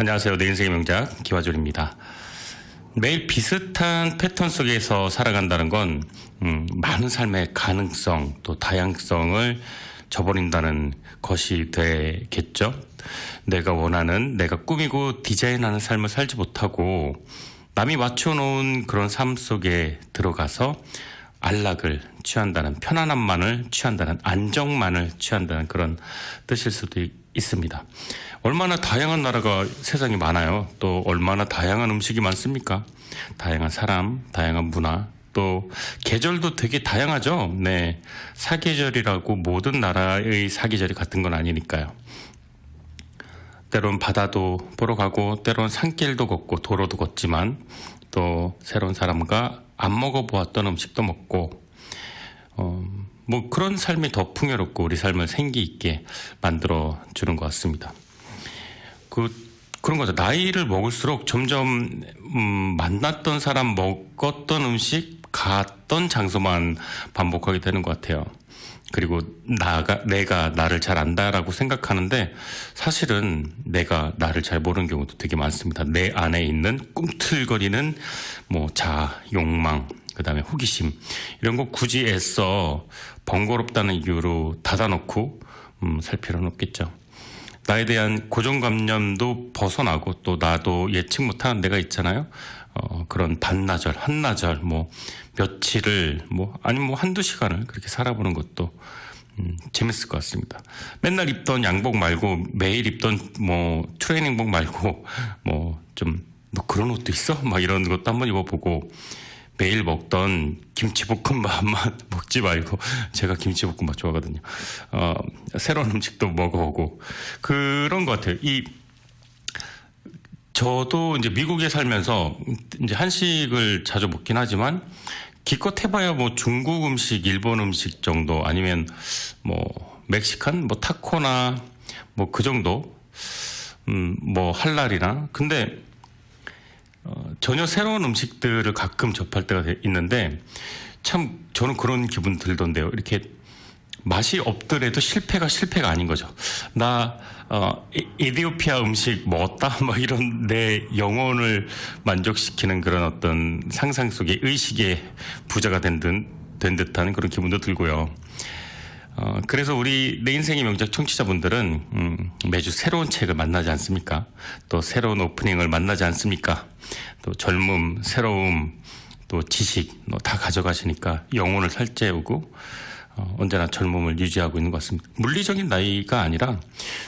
안녕하세요. 내 인생의 명작 김화졸입니다. 매일 비슷한 패턴 속에서 살아간다는 건 많은 삶의 가능성 또 다양성을 저버린다는 것이 되겠죠. 내가 원하는, 내가 꾸미고 디자인하는 삶을 살지 못하고 남이 맞춰놓은 그런 삶 속에 들어가서 안락을 취한다는, 편안함만을 취한다는, 안정만을 취한다는 그런 뜻일 수도 있습니다. 얼마나 다양한 나라가 세상에 많아요. 또 얼마나 다양한 음식이 많습니까? 다양한 사람, 다양한 문화, 또 계절도 되게 다양하죠. 네, 사계절이라고 모든 나라의 사계절이 같은 건 아니니까요. 때론 바다도 보러 가고 때론 산길도 걷고 도로도 걷지만 또 새로운 사람과 안 먹어보았던 음식도 먹고 뭐 그런 삶이 더 풍요롭고 우리 삶을 생기 있게 만들어 주는 것 같습니다. 그런 거죠. 나이를 먹을수록 점점 만났던 사람, 먹었던 음식, 갔던 장소만 반복하게 되는 것 같아요. 그리고 내가 나를 잘 안다라고 생각하는데 사실은 내가 나를 잘 모르는 경우도 되게 많습니다. 내 안에 있는 꿈틀거리는 자아, 욕망, 그다음에 호기심 이런 거 굳이 애써 번거롭다는 이유로 닫아놓고 살 필요는 없겠죠. 나에 대한 고정관념도 벗어나고 또 나도 예측 못하는 내가 있잖아요. 그런 반나절, 한나절, 며칠을, 아니면 한두 시간을 그렇게 살아보는 것도 재밌을 것 같습니다. 맨날 입던 양복 말고 매일 입던 트레이닝복 말고 그런 옷도 있어? 이런 것도 한번 입어보고 매일 먹던 김치볶음밥만 먹지 말고, 제가 김치볶음밥 좋아하거든요. 새로운 음식도 먹어보고 그런 것 같아요. 저도 이제 미국에 살면서 이제 한식을 자주 먹긴 하지만 기껏 해봐야 중국 음식, 일본 음식 정도 아니면 멕시칸 타코나 그 정도 할랄이나 근데 전혀 새로운 음식들을 가끔 접할 때가 있는데 참 저는 그런 기분 들던데요. 이렇게 맛이 없더라도 실패가 아닌 거죠. 나 에티오피아 음식 먹었다? 이런 내 영혼을 만족시키는 그런 어떤 상상 속의 의식의 부자가 된 듯한 그런 기분도 들고요. 그래서 우리 내 인생의 명작 청취자분들은 매주 새로운 책을 만나지 않습니까? 또 새로운 오프닝을 만나지 않습니까? 또 젊음, 새로움, 또 지식 다 가져가시니까 영혼을 살찌우고 언제나 젊음을 유지하고 있는 것 같습니다. 물리적인 나이가 아니라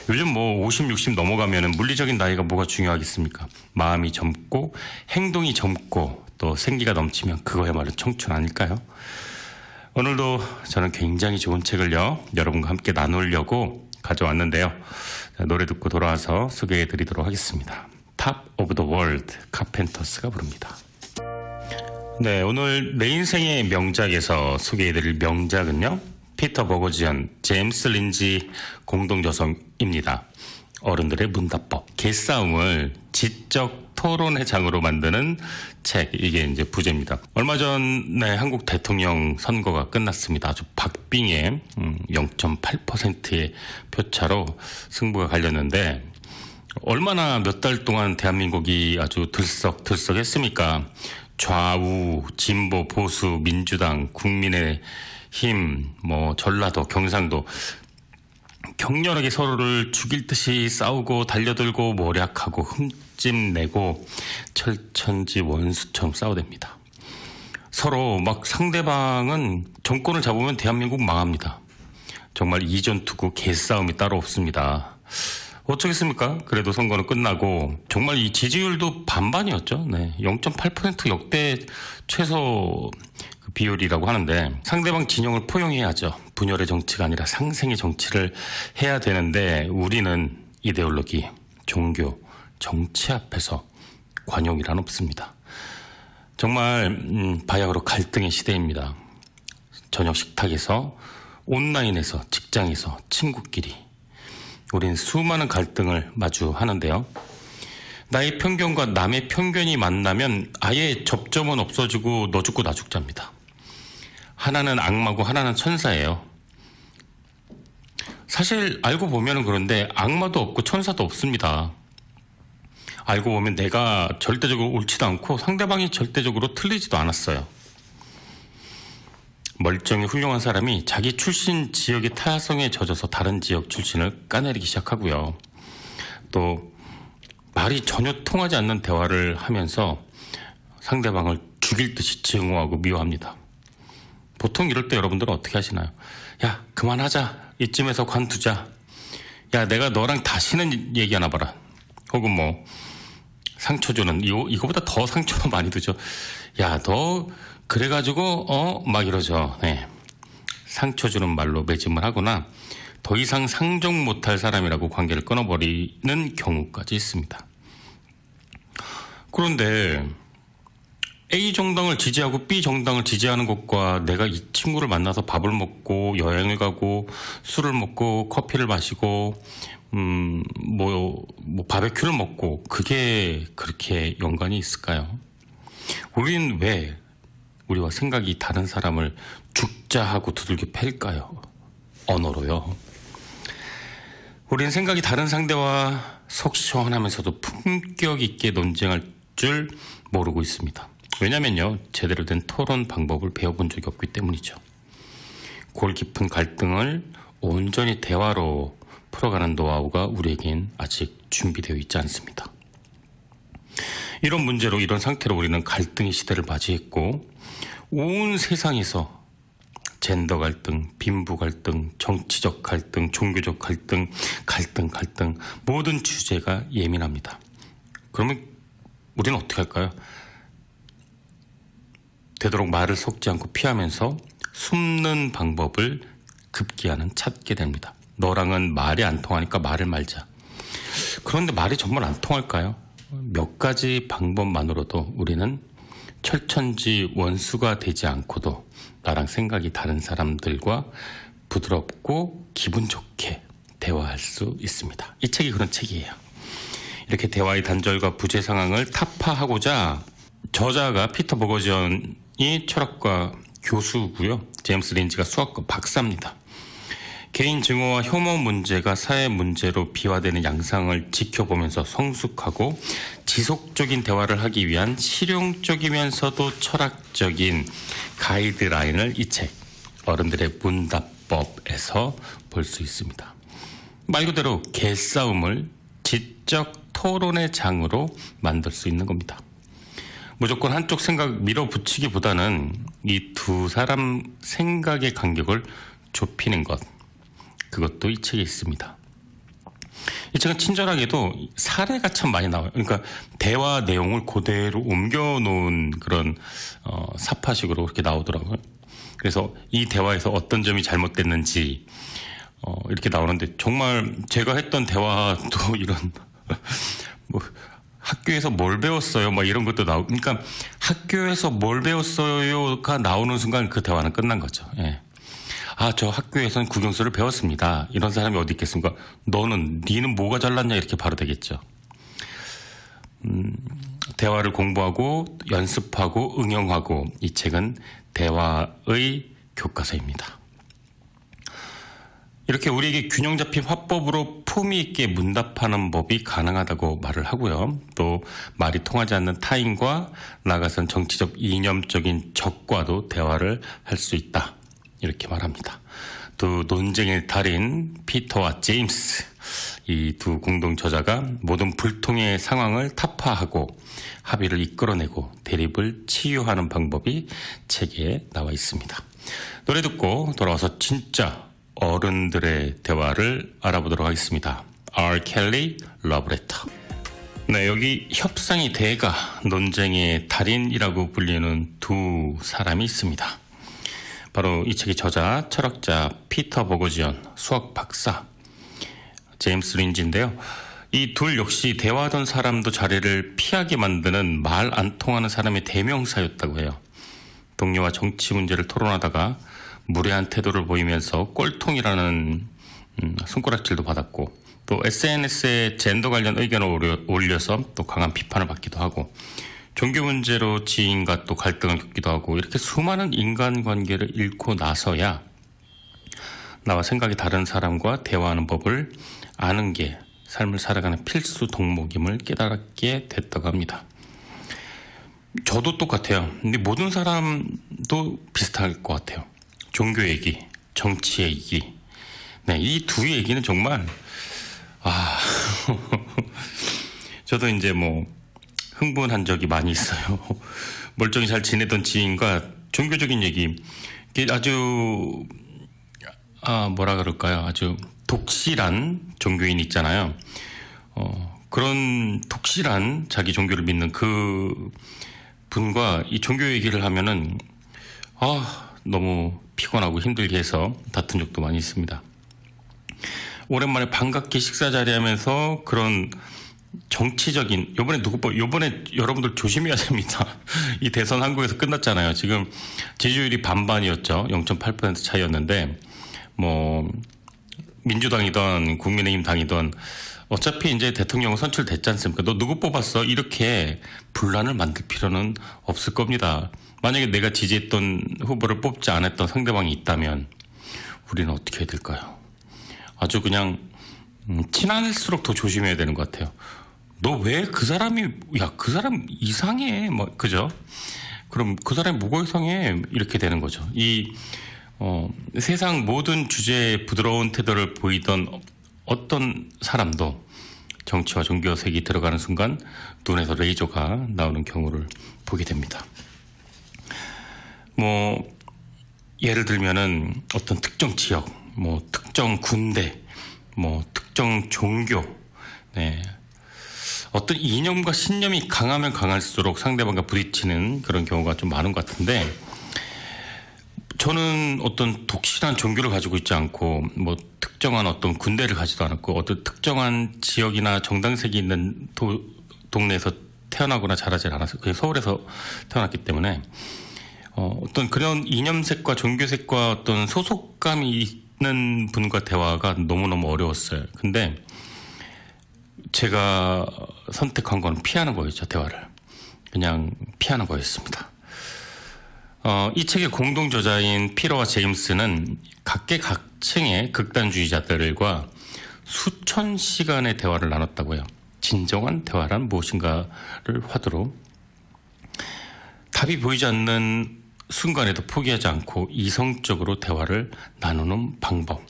요즘 50, 60 넘어가면은 물리적인 나이가 뭐가 중요하겠습니까? 마음이 젊고 행동이 젊고 또 생기가 넘치면 그거야말로 청춘 아닐까요? 오늘도 저는 굉장히 좋은 책을요 여러분과 함께 나누려고 가져왔는데요. 노래 듣고 돌아와서 소개해드리도록 하겠습니다. Top of the World, 카펜터스가 부릅니다. 네, 오늘 내 인생의 명작에서 소개해드릴 명작은요 피터 버거지언, 제임스 린지 공동저서입니다. 어른들의 문답법, 개싸움을 지적 토론의 장으로 만드는 책, 이게 이제 부제입니다. 얼마 전에 한국 대통령 선거가 끝났습니다. 아주 박빙의 0.8%의 표차로 승부가 갈렸는데 얼마나 몇 달 동안 대한민국이 아주 들썩들썩했습니까? 좌우, 진보, 보수, 민주당, 국민의힘, 전라도, 경상도 격렬하게 서로를 죽일 듯이 싸우고 달려들고 모략하고 흠집내고 철천지 원수처럼 싸우댑니다. 서로 상대방은 정권을 잡으면 대한민국 망합니다. 정말 이전투구 개싸움이 따로 없습니다. 어쩌겠습니까? 그래도 선거는 끝나고 정말 이 지지율도 반반이었죠. 네, 0.8% 역대 최소 비율이라고 하는데 상대방 진영을 포용해야죠. 분열의 정치가 아니라 상생의 정치를 해야 되는데 우리는 이데올로기, 종교, 정치 앞에서 관용이란 없습니다. 정말 바야흐로 갈등의 시대입니다. 저녁 식탁에서, 온라인에서, 직장에서, 친구끼리 우리는 수많은 갈등을 마주하는데요. 나의 편견과 남의 편견이 만나면 아예 접점은 없어지고 너 죽고 나 죽자입니다. 하나는 악마고 하나는 천사예요. 사실 알고 보면은 그런데 악마도 없고 천사도 없습니다. 알고 보면 내가 절대적으로 옳지도 않고 상대방이 절대적으로 틀리지도 않았어요. 멀쩡히 훌륭한 사람이 자기 출신 지역의 타성에 젖어서 다른 지역 출신을 까내리기 시작하고요. 또 말이 전혀 통하지 않는 대화를 하면서 상대방을 죽일 듯이 증오하고 미워합니다. 보통 이럴 때 여러분들은 어떻게 하시나요? 야, 그만하자. 이쯤에서 관두자. 야, 내가 너랑 다시는 얘기 안 해봐라. 혹은 뭐 상처 주는 이거보다 더 상처 많이 주죠. 야, 너 그래가지고 막 이러죠. 네. 상처 주는 말로 매짐을 하거나 더 이상 상종 못할 사람이라고 관계를 끊어버리는 경우까지 있습니다. 그런데 A 정당을 지지하고 B 정당을 지지하는 것과 내가 이 친구를 만나서 밥을 먹고 여행을 가고 술을 먹고 커피를 마시고 뭐 바베큐를 먹고 그게 그렇게 연관이 있을까요? 우리는 왜 우리와 생각이 다른 사람을 죽자 하고 두들겨 팰까요? 언어로요. 우리는 생각이 다른 상대와 속 시원하면서도 품격 있게 논쟁할 줄 모르고 있습니다. 왜냐면요, 제대로 된 토론 방법을 배워본 적이 없기 때문이죠. 골 깊은 갈등을 온전히 대화로 풀어가는 노하우가 우리에겐 아직 준비되어 있지 않습니다. 이런 문제로, 이런 상태로 우리는 갈등의 시대를 맞이했고, 온 세상에서 젠더 갈등, 빈부 갈등, 정치적 갈등, 종교적 갈등, 모든 주제가 예민합니다. 그러면 우리는 어떻게 할까요? 되도록 말을 섞지 않고 피하면서 숨는 방법을 급기야는 찾게 됩니다. 너랑은 말이 안 통하니까 말을 말자. 그런데 말이 정말 안 통할까요? 몇 가지 방법만으로도 우리는 철천지 원수가 되지 않고도 나랑 생각이 다른 사람들과 부드럽고 기분 좋게 대화할 수 있습니다. 이 책이 그런 책이에요. 이렇게 대화의 단절과 부재 상황을 타파하고자 저자가 피터 버거지언이 철학과 교수고요. 제임스 린지가 수학과 박사입니다. 개인 증오와 혐오 문제가 사회 문제로 비화되는 양상을 지켜보면서 성숙하고 지속적인 대화를 하기 위한 실용적이면서도 철학적인 가이드라인을 이 책 어른들의 문답법에서 볼 수 있습니다. 말 그대로 개싸움을 지적 토론의 장으로 만들 수 있는 겁니다. 무조건 한쪽 생각 밀어붙이기보다는 이 두 사람 생각의 간격을 좁히는 것, 그것도 이 책에 있습니다. 이 책은 친절하게도 사례가 참 많이 나와요. 그러니까 대화 내용을 그대로 옮겨놓은 그런 사파식으로 그렇게 나오더라고요. 그래서 이 대화에서 어떤 점이 잘못됐는지 이렇게 나오는데, 정말 제가 했던 대화도 이런 뭐 학교에서 뭘 배웠어요? 막 이런 것도 나오고, 그러니까 학교에서 뭘 배웠어요가 나오는 순간 그 대화는 끝난 거죠. 예. 아, 저 학교에서는 국영수를 배웠습니다. 이런 사람이 어디 있겠습니까? 니는 뭐가 잘났냐? 이렇게 바로 되겠죠. 대화를 공부하고 연습하고 응용하고, 이 책은 대화의 교과서입니다. 이렇게 우리에게 균형 잡힌 화법으로 품위 있게 문답하는 법이 가능하다고 말을 하고요. 또 말이 통하지 않는 타인과 나아가선 정치적 이념적인 적과도 대화를 할 수 있다, 이렇게 말합니다. 두 논쟁의 달인 피터와 제임스, 이 두 공동 저자가 모든 불통의 상황을 타파하고 합의를 이끌어내고 대립을 치유하는 방법이 책에 나와 있습니다. 노래 듣고 돌아와서 진짜 어른들의 대화를 알아보도록 하겠습니다. R. 켈리, 러브레터. 네, 여기 협상의 대가, 논쟁의 달인이라고 불리는 두 사람이 있습니다. 바로 이 책의 저자, 철학자 피터 버거지언, 수학 박사 제임스 린지인데요. 이 둘 역시 대화하던 사람도 자리를 피하게 만드는 말 안 통하는 사람의 대명사였다고 해요. 동료와 정치 문제를 토론하다가 무례한 태도를 보이면서 꼴통이라는 손가락질도 받았고, 또 SNS에 젠더 관련 의견을 올려서 또 강한 비판을 받기도 하고, 종교 문제로 지인과 또 갈등을 겪기도 하고, 이렇게 수많은 인간관계를 잃고 나서야 나와 생각이 다른 사람과 대화하는 법을 아는 게 삶을 살아가는 필수 덕목임을 깨닫게 됐다고 합니다. 저도 똑같아요. 근데 모든 사람도 비슷할 것 같아요. 종교 얘기, 정치 얘기. 네, 이 두 얘기는 정말, 저도 이제 흥분한 적이 많이 있어요. 멀쩡히 잘 지내던 지인과 종교적인 얘기, 이게 아주, 뭐라 그럴까요? 아주 독실한 종교인 있잖아요. 그런 독실한 자기 종교를 믿는 그 분과 이 종교 얘기를 하면은, 너무 피곤하고 힘들게 해서 다툰 적도 많이 있습니다. 오랜만에 반갑게 식사 자리하면서 그런 정치적인, 요번에 여러분들 조심해야 됩니다. 이 대선 한국에서 끝났잖아요. 지금 지지율이 반반이었죠. 0.8% 차이였는데, 민주당이든 국민의힘 당이든 어차피 이제 대통령 선출됐지 않습니까? 너 누구 뽑았어? 이렇게 분란을 만들 필요는 없을 겁니다. 만약에 내가 지지했던 후보를 뽑지 않았던 상대방이 있다면 우리는 어떻게 해야 될까요? 아주 그냥 친할수록 더 조심해야 되는 것 같아요. 너 왜 그 사람 이상해, 그죠? 그럼 그 사람이 뭐가 이상해? 이렇게 되는 거죠. 세상 모든 주제에 부드러운 태도를 보이던 어떤 사람도 정치와 종교 색이 들어가는 순간 눈에서 레이저가 나오는 경우를 보게 됩니다. 예를 들면은 어떤 특정 지역, 특정 군대, 특정 종교, 네. 어떤 이념과 신념이 강하면 강할수록 상대방과 부딪히는 그런 경우가 좀 많은 것 같은데, 저는 어떤 독실한 종교를 가지고 있지 않고, 특정한 어떤 군대를 가지도 않았고, 어떤 특정한 지역이나 정당색이 있는 동네에서 태어나거나 자라지 않았어요. 그냥 서울에서 태어났기 때문에, 어떤 그런 이념색과 종교색과 어떤 소속감이 있는 분과 대화가 너무너무 어려웠어요. 근데 제가 선택한 건 피하는 거였죠, 대화를. 그냥 피하는 거였습니다. 이 책의 공동 저자인 피러와 제임스는 각계각층의 극단주의자들과 수천 시간의 대화를 나눴다고 해요. 진정한 대화란 무엇인가를 화두로 답이 보이지 않는 순간에도 포기하지 않고 이성적으로 대화를 나누는 방법,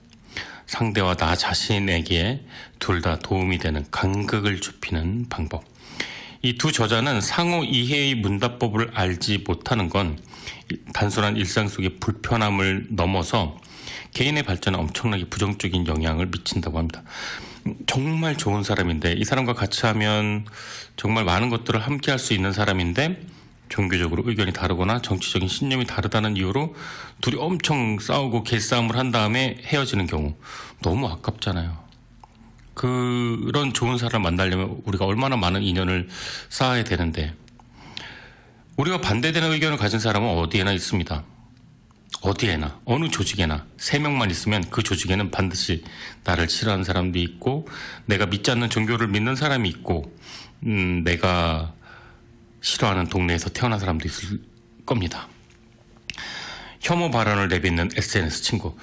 상대와 나 자신에게 둘 다 도움이 되는 간극을 좁히는 방법. 이 두 저자는 상호 이해의 문답법을 알지 못하는 건 단순한 일상 속의 불편함을 넘어서 개인의 발전에 엄청나게 부정적인 영향을 미친다고 합니다. 정말 좋은 사람인데, 이 사람과 같이 하면 정말 많은 것들을 함께 할 수 있는 사람인데, 종교적으로 의견이 다르거나 정치적인 신념이 다르다는 이유로 둘이 엄청 싸우고 개싸움을 한 다음에 헤어지는 경우, 너무 아깝잖아요. 그런 좋은 사람을 만나려면 우리가 얼마나 많은 인연을 쌓아야 되는데, 우리가 반대되는 의견을 가진 사람은 어디에나 있습니다. 어디에나, 어느 조직에나 3명만 있으면 그 조직에는 반드시 나를 싫어하는 사람도 있고, 내가 믿지 않는 종교를 믿는 사람이 있고, 내가 싫어하는 동네에서 태어난 사람도 있을 겁니다. 혐오 발언을 내뱉는 SNS 친구,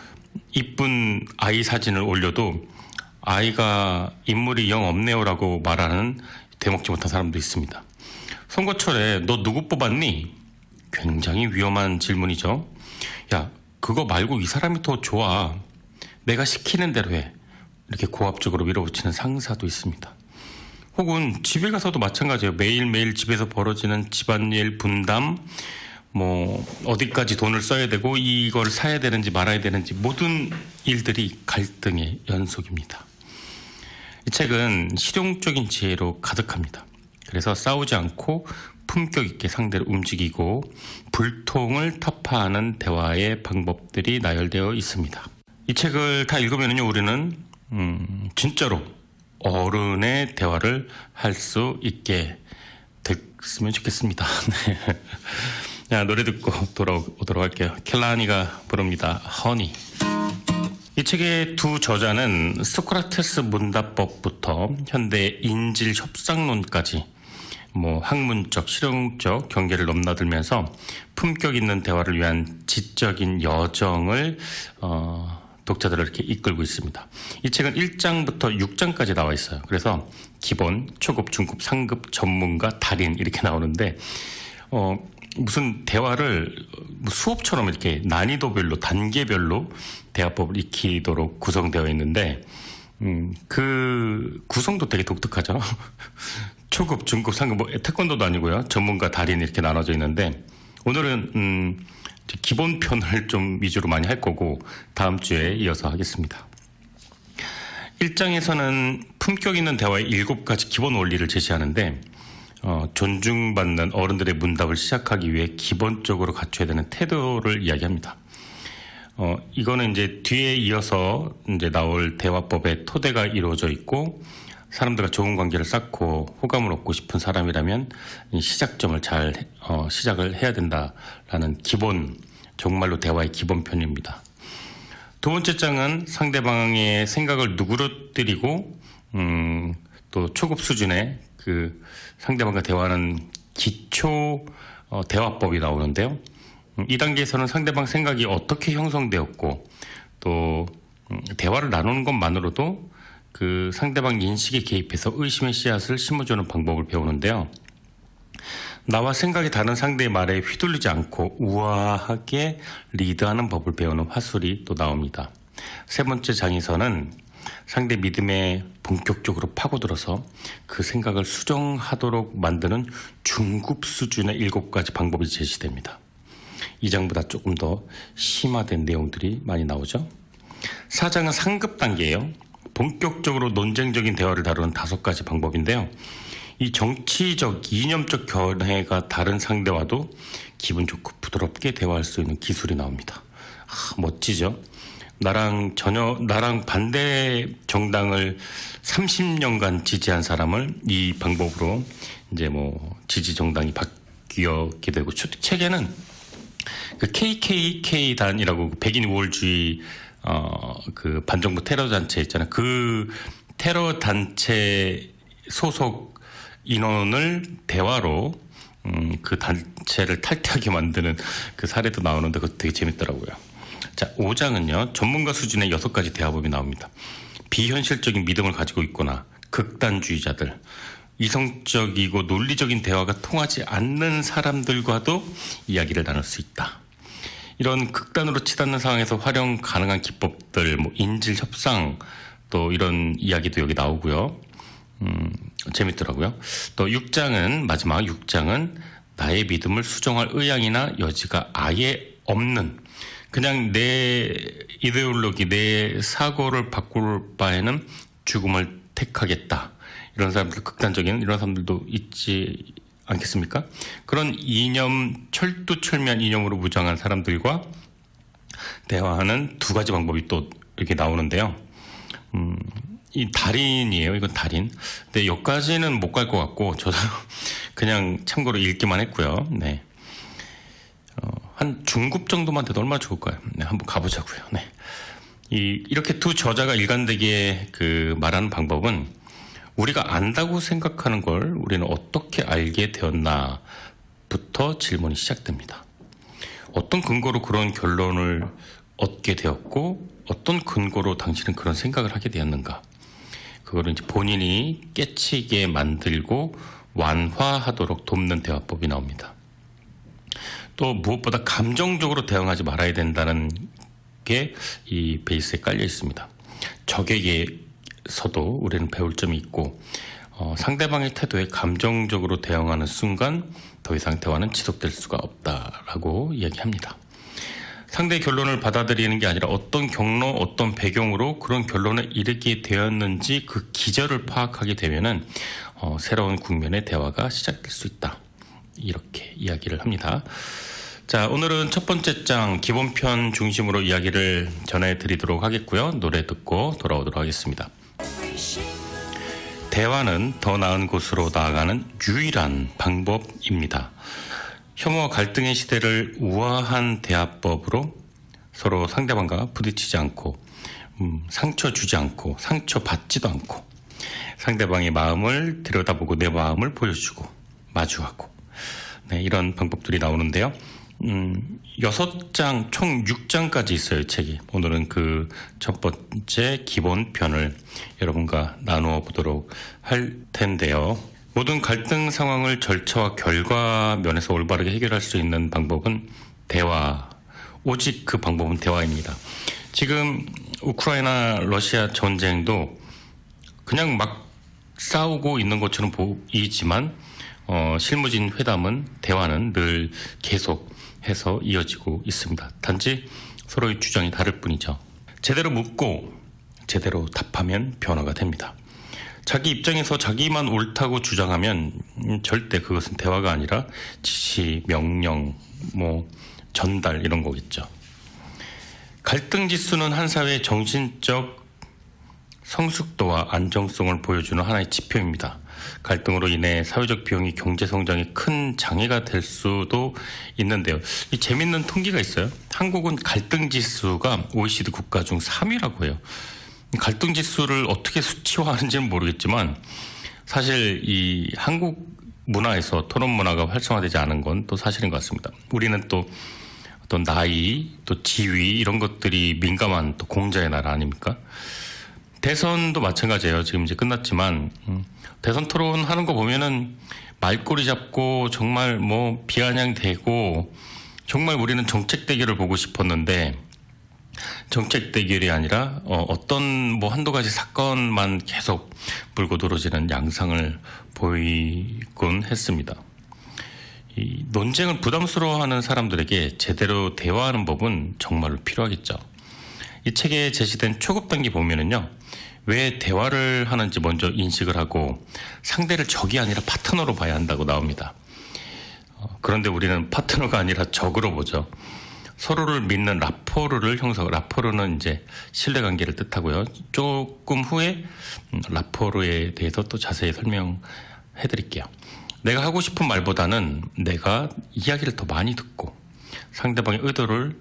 이쁜 아이 사진을 올려도 아이가 인물이 영 없네요라고 말하는 되먹지 못한 사람도 있습니다. 선거철에 너 누구 뽑았니? 굉장히 위험한 질문이죠. 야, 그거 말고 이 사람이 더 좋아. 내가 시키는 대로 해. 이렇게 고압적으로 밀어붙이는 상사도 있습니다. 혹은 집에 가서도 마찬가지예요. 매일매일 집에서 벌어지는 집안일 분담, 어디까지 돈을 써야 되고 이걸 사야 되는지 말아야 되는지 모든 일들이 갈등의 연속입니다. 이 책은 실용적인 지혜로 가득합니다. 그래서 싸우지 않고 품격 있게 상대를 움직이고 불통을 타파하는 대화의 방법들이 나열되어 있습니다. 이 책을 다 읽으면요, 우리는 진짜로 어른의 대화를 할 수 있게 됐으면 좋겠습니다. 네. 자, 노래 듣고 돌아오도록 할게요. 켈라니가 부릅니다. 허니. 이 책의 두 저자는 소크라테스 문답법부터 현대 인질 협상론까지 학문적, 실용적 경계를 넘나들면서 품격 있는 대화를 위한 지적인 여정을 독자들을 이렇게 이끌고 있습니다. 이 책은 1장부터 6장까지 나와 있어요. 그래서 기본, 초급, 중급, 상급, 전문가, 달인 이렇게 나오는데 무슨 대화를 수업처럼 이렇게 난이도별로 단계별로 대화법을 익히도록 구성되어 있는데 그 구성도 되게 독특하죠. 초급, 중급, 상급, 뭐 태권도도 아니고요. 전문가, 달인 이렇게 나눠져 있는데 오늘은 기본 편을 좀 위주로 많이 할 거고 다음 주에 이어서 하겠습니다. 1장에서는 품격 있는 대화의 7가지 기본 원리를 제시하는데 존중받는 어른들의 문답을 시작하기 위해 기본적으로 갖춰야 되는 태도를 이야기합니다. 이거는 이제 뒤에 이어서 이제 나올 대화법의 토대가 이루어져 있고 사람들과 좋은 관계를 쌓고 호감을 얻고 싶은 사람이라면 이 시작점을 잘 시작을 해야 된다라는 기본, 정말로 대화의 기본편입니다. 두 번째 장은 상대방의 생각을 누그러뜨리고 또 초급 수준의 그 상대방과 대화하는 기초 대화법이 나오는데요. 이 단계에서는 상대방 생각이 어떻게 형성되었고 또 대화를 나누는 것만으로도 그 상대방 인식에 개입해서 의심의 씨앗을 심어주는 방법을 배우는데요. 나와 생각이 다른 상대의 말에 휘둘리지 않고 우아하게 리드하는 법을 배우는 화술이 또 나옵니다. 세 번째 장에서는 상대 믿음에 본격적으로 파고들어서 그 생각을 수정하도록 만드는 중급 수준의 7가지 방법이 제시됩니다. 이 장보다 조금 더 심화된 내용들이 많이 나오죠. 4장은 상급 단계예요. 본격적으로 논쟁적인 대화를 다루는 5가지 방법인데요. 이 정치적, 이념적 견해가 다른 상대와도 기분 좋고 부드럽게 대화할 수 있는 기술이 나옵니다. 멋지죠? 나랑 반대 정당을 30년간 지지한 사람을 이 방법으로 이제 뭐 지지 정당이 바뀌게 되고 책에는 그 KKK단이라고 백인 우월주의 그 반정부 테러 단체 있잖아요. 그 테러 단체 소속 인원을 대화로 그 단체를 탈퇴하게 만드는 그 사례도 나오는데 그것도 되게 재밌더라고요. 자, 5장은요. 전문가 수준의 6가지 대화법이 나옵니다. 비현실적인 믿음을 가지고 있거나 극단주의자들, 이성적이고 논리적인 대화가 통하지 않는 사람들과도 이야기를 나눌 수 있다. 이런 극단으로 치닫는 상황에서 활용 가능한 기법들, 뭐 인질 협상, 또 이런 이야기도 여기 나오고요. 재밌더라고요. 또 6장은 마지막 6장은 나의 믿음을 수정할 의향이나 여지가 아예 없는 그냥 내 이데올로기, 내 사고를 바꿀 바에는 죽음을 택하겠다. 이런 사람들, 극단적인 이런 사람들도 있지 않겠습니까? 그런 이념, 철두철미한 이념으로 무장한 사람들과 대화하는 2가지 방법이 또 이렇게 나오는데요. 이 달인이에요. 이건 달인. 근데 여기까지는 못 갈 것 같고 저도 그냥 참고로 읽기만 했고요. 네. 한 중급 정도만 돼도 얼마나 좋을까요? 네, 한번 가보자고요. 네. 이렇게 두 저자가 일관되게 그 말하는 방법은 우리가 안다고 생각하는 걸 우리는 어떻게 알게 되었나부터 질문이 시작됩니다. 어떤 근거로 그런 결론을 얻게 되었고 어떤 근거로 당신은 그런 생각을 하게 되었는가? 그거를 이제 본인이 깨치게 만들고 완화하도록 돕는 대화법이 나옵니다. 또 무엇보다 감정적으로 대응하지 말아야 된다는 게 이 베이스에 깔려 있습니다. 적에게서도 우리는 배울 점이 있고 상대방의 태도에 감정적으로 대응하는 순간 더 이상 대화는 지속될 수가 없다라고 이야기합니다. 상대의 결론을 받아들이는 게 아니라 어떤 경로, 어떤 배경으로 그런 결론에 이르게 되었는지 그 기저를 파악하게 되면은 새로운 국면의 대화가 시작될 수 있다. 이렇게 이야기를 합니다. 자, 오늘은 첫 번째 장 기본편 중심으로 이야기를 전해드리도록 하겠고요. 노래 듣고 돌아오도록 하겠습니다. 대화는 더 나은 곳으로 나아가는 유일한 방법입니다. 혐오와 갈등의 시대를 우아한 대화법으로 서로 상대방과 부딪히지 않고 상처 주지 않고 상처 받지도 않고 상대방의 마음을 들여다보고 내 마음을 보여주고 마주하고 네, 이런 방법들이 나오는데요. 6장, 총 6장까지 있어요, 책이. 오늘은 그 첫 번째 기본편을 여러분과 나누어 보도록 할 텐데요. 모든 갈등 상황을 절차와 결과 면에서 올바르게 해결할 수 있는 방법은 대화, 오직 그 방법은 대화입니다. 지금 우크라이나 러시아 전쟁도 그냥 막 싸우고 있는 것처럼 보이지만 실무진 회담은 대화는 늘 계속해서 이어지고 있습니다. 단지 서로의 주장이 다를 뿐이죠. 제대로 묻고 제대로 답하면 변화가 됩니다. 자기 입장에서 자기만 옳다고 주장하면 절대 그것은 대화가 아니라 지시, 명령, 전달 이런 거겠죠. 갈등 지수는 한 사회의 정신적 성숙도와 안정성을 보여주는 하나의 지표입니다. 갈등으로 인해 사회적 비용이 경제 성장에 큰 장애가 될 수도 있는데요. 이 재밌는 통계가 있어요. 한국은 갈등 지수가 OECD 국가 중 3위라고 해요. 갈등 지수를 어떻게 수치화하는지는 모르겠지만 사실 이 한국 문화에서 토론 문화가 활성화되지 않은 건 또 사실인 것 같습니다. 우리는 또 어떤 나이, 또 지위 이런 것들이 민감한 또 공자의 나라 아닙니까? 대선도 마찬가지예요. 지금 이제 끝났지만 대선 토론하는 거 보면은 말꼬리 잡고 정말 비아냥대고 정말 우리는 정책 대결을 보고 싶었는데 정책 대결이 아니라 어떤 한두 가지 사건만 계속 물고 늘어지는 양상을 보이곤 했습니다. 이 논쟁을 부담스러워하는 사람들에게 제대로 대화하는 법은 정말로 필요하겠죠. 이 책에 제시된 초급 단계 보면은요. 왜 대화를 하는지 먼저 인식을 하고 상대를 적이 아니라 파트너로 봐야 한다고 나옵니다. 그런데 우리는 파트너가 아니라 적으로 보죠. 서로를 믿는 라포르를 라포르는 이제 신뢰관계를 뜻하고요. 조금 후에 라포르에 대해서 또 자세히 설명해 드릴게요. 내가 하고 싶은 말보다는 내가 이야기를 더 많이 듣고 상대방의 의도를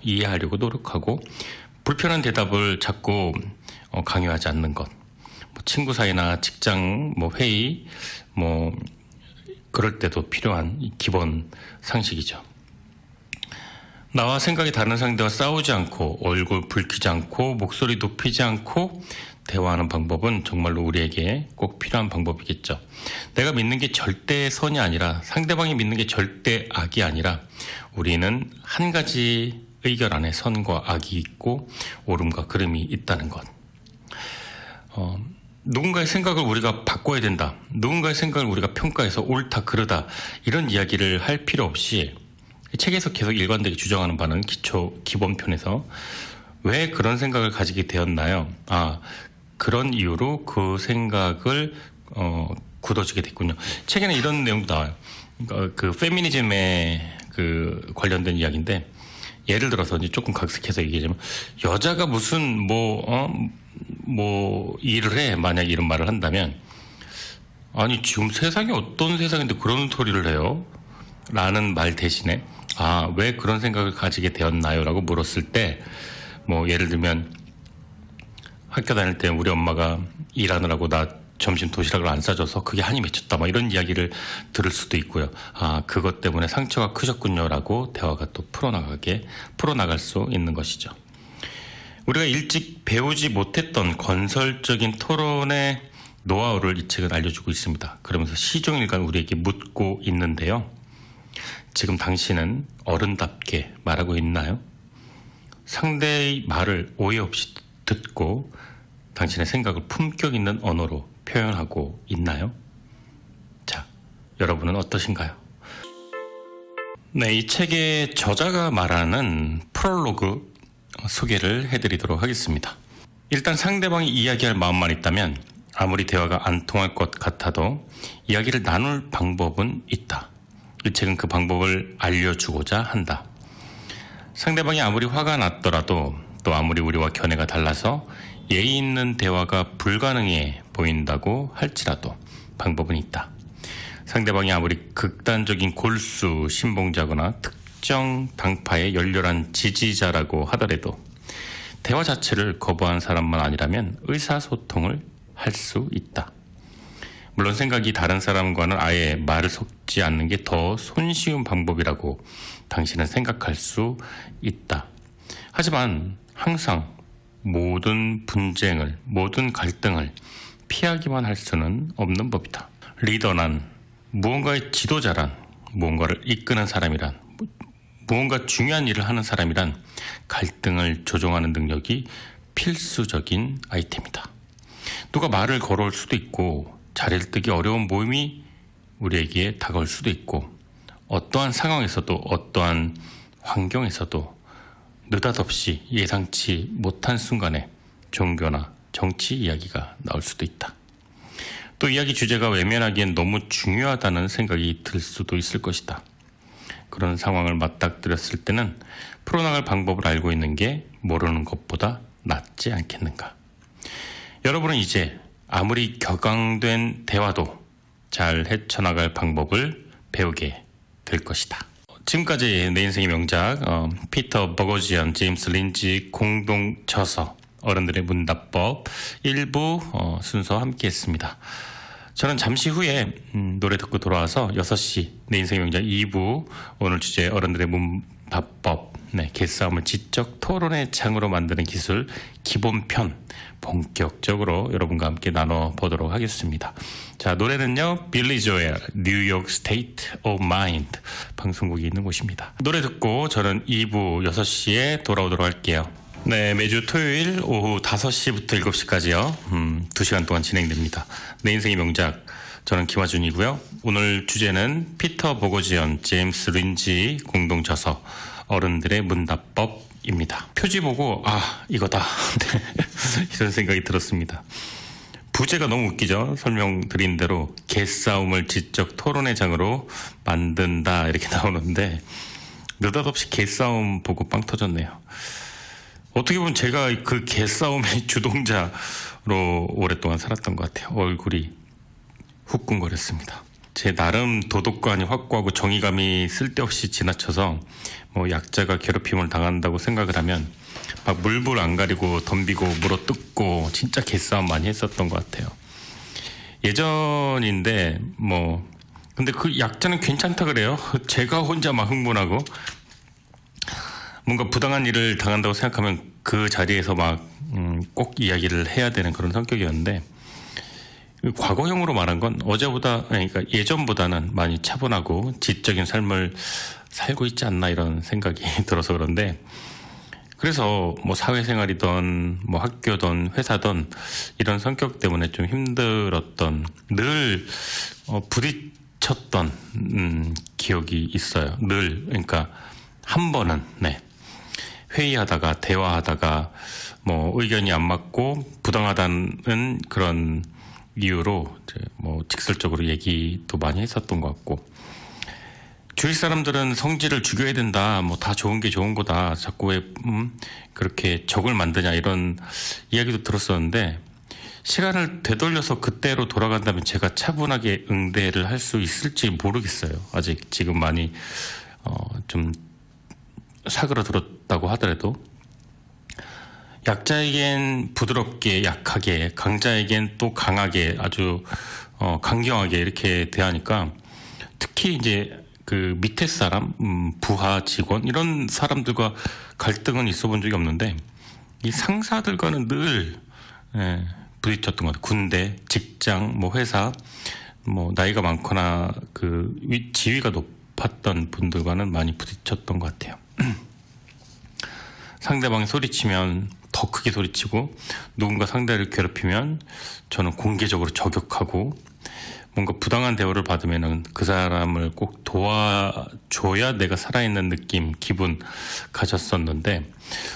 이해하려고 노력하고 불편한 대답을 자꾸 강요하지 않는 것. 친구 사이나 직장, 회의, 그럴 때도 필요한 기본 상식이죠. 나와 생각이 다른 상대와 싸우지 않고 얼굴 붉히지 않고 목소리 높이지 않고 대화하는 방법은 정말로 우리에게 꼭 필요한 방법이겠죠. 내가 믿는 게 절대 선이 아니라 상대방이 믿는 게 절대 악이 아니라 우리는 한 가지 의견 안에 선과 악이 있고 옳음과 그름이 있다는 것. 누군가의 생각을 우리가 바꿔야 된다. 누군가의 생각을 우리가 평가해서 옳다 그르다 이런 이야기를 할 필요 없이 책에서 계속 일관되게 주장하는 바는 기본편에서 왜 그런 생각을 가지게 되었나요? 그런 이유로 그 생각을 굳어지게 됐군요. 책에는 이런 내용도 나와요. 그 페미니즘에 관련된 이야기인데 예를 들어서 이제 조금 각색해서 얘기하자면 여자가 무슨 일을 해 만약 이런 말을 한다면 아니 지금 세상이 어떤 세상인데 그런 소리를 해요? 라는 말 대신에 왜 그런 생각을 가지게 되었나요? 라고 물었을 때 예를 들면 학교 다닐 때 우리 엄마가 일하느라고 나 점심 도시락을 안 싸줘서 그게 한이 맺혔다 이런 이야기를 들을 수도 있고요. 그것 때문에 상처가 크셨군요 라고 대화가 또 풀어나갈 수 있는 것이죠. 우리가 일찍 배우지 못했던 건설적인 토론의 노하우를 이 책은 알려주고 있습니다. 그러면서 시종일관 우리에게 묻고 있는데요. 지금 당신은 어른답게 말하고 있나요? 상대의 말을 오해 없이 듣고 당신의 생각을 품격 있는 언어로 표현하고 있나요? 자, 여러분은 어떠신가요? 네, 이 책의 저자가 말하는 프롤로그 소개를 해드리도록 하겠습니다. 일단 상대방이 이야기할 마음만 있다면 아무리 대화가 안 통할 것 같아도 이야기를 나눌 방법은 있다. 이 책은 그 방법을 알려주고자 한다. 상대방이 아무리 화가 났더라도 또 아무리 우리와 견해가 달라서 예의 있는 대화가 불가능해 보인다고 할지라도 방법은 있다. 상대방이 아무리 극단적인 골수 신봉자거나 특정 당파의 열렬한 지지자라고 하더라도 대화 자체를 거부한 사람만 아니라면 의사소통을 할 수 있다. 물론 생각이 다른 사람과는 아예 말을 섞지 않는 게 더 손쉬운 방법이라고 당신은 생각할 수 있다. 하지만 항상 모든 분쟁을, 모든 갈등을 피하기만 할 수는 없는 법이다. 리더란, 무언가의 지도자란, 무언가를 이끄는 사람이란, 무언가 중요한 일을 하는 사람이란 갈등을 조종하는 능력이 필수적인 아이템이다. 누가 말을 걸어올 수도 있고 자리를 뜨기 어려운 모임이 우리에게 다가올 수도 있고 어떠한 상황에서도 어떠한 환경에서도 느닷없이 예상치 못한 순간에 종교나 정치 이야기가 나올 수도 있다. 또 이야기 주제가 외면하기엔 너무 중요하다는 생각이 들 수도 있을 것이다. 그런 상황을 맞닥뜨렸을 때는 풀어나갈 방법을 알고 있는 게 모르는 것보다 낫지 않겠는가. 여러분은 이제 아무리 격앙된 대화도 잘 헤쳐나갈 방법을 배우게 될 것이다. 지금까지 내 인생의 명작 피터 버거지안, 제임스 린지 공동 저서 어른들의 문답법 1부 순서 함께했습니다. 저는 잠시 후에 노래 듣고 돌아와서 6시 내 인생의 명작 2부 오늘 주제 어른들의 문답법 개싸움을 지적 토론의 장으로 만드는 기술 기본편 본격적으로 여러분과 함께 나눠보도록 하겠습니다. 자, 노래는요, 빌리 조엘, 뉴욕 스테이트 오브 마인드 방송국이 있는 곳입니다. 노래 듣고 저는 2부 6시에 돌아오도록 할게요. 네, 매주 토요일 오후 5시부터 7시까지요. 2시간 동안 진행됩니다. 내 인생의 명작, 저는 김화준이고요. 오늘 주제는 피터 보거지언, 제임스 린지 공동 저서 어른들의 문답법입니다. 표지 보고 이거다 이런 생각이 들었습니다. 부제가 너무 웃기죠. 설명드린 대로 개싸움을 지적 토론의 장으로 만든다 이렇게 나오는데 느닷없이 개싸움 보고 빵 터졌네요. 어떻게 보면 제가 그 개싸움의 주동자로 오랫동안 살았던 것 같아요. 얼굴이 후끈거렸습니다. 제 나름 도덕관이 확고하고 정의감이 쓸데없이 지나쳐서 약자가 괴롭힘을 당한다고 생각을 하면 막 물불 안 가리고 덤비고 물어뜯고 진짜 개싸움 많이 했었던 것 같아요. 예전인데 근데 그 약자는 괜찮다 그래요. 제가 혼자 막 흥분하고 뭔가 부당한 일을 당한다고 생각하면 그 자리에서 막 꼭 이야기를 해야 되는 그런 성격이었는데 과거형으로 말한 건 그러니까 예전보다는 많이 차분하고 지적인 삶을 살고 있지 않나 이런 생각이 들어서 그런데 그래서 사회생활이든 학교든 회사든 이런 성격 때문에 좀 힘들었던 늘 부딪혔던 기억이 있어요. 늘 그러니까 한 번은 회의하다가 대화하다가 의견이 안 맞고 부당하다는 그런 이유로 직설적으로 얘기도 많이 했었던 것 같고 주위 사람들은 성질을 죽여야 된다 다 좋은 게 좋은 거다 자꾸 왜 그렇게 적을 만드냐 이런 이야기도 들었었는데 시간을 되돌려서 그때로 돌아간다면 제가 차분하게 응대를 할 수 있을지 모르겠어요. 아직 지금 많이 좀 사그러들었다고 하더라도 약자에겐 부드럽게 약하게 강자에겐 또 강하게 아주 강경하게 이렇게 대하니까 특히 이제 그 밑에 사람 부하 직원 이런 사람들과 갈등은 있어 본 적이 없는데 이 상사들과는 늘 부딪혔던 것 같아요. 군대, 직장, 회사 나이가 많거나 그 지위가 높았던 분들과는 많이 부딪혔던 것 같아요. 상대방이 소리치면 더 크게 소리치고 누군가 상대를 괴롭히면 저는 공개적으로 저격하고 뭔가 부당한 대우를 받으면 그 사람을 꼭 도와줘야 내가 살아있는 느낌, 기분 가졌었는데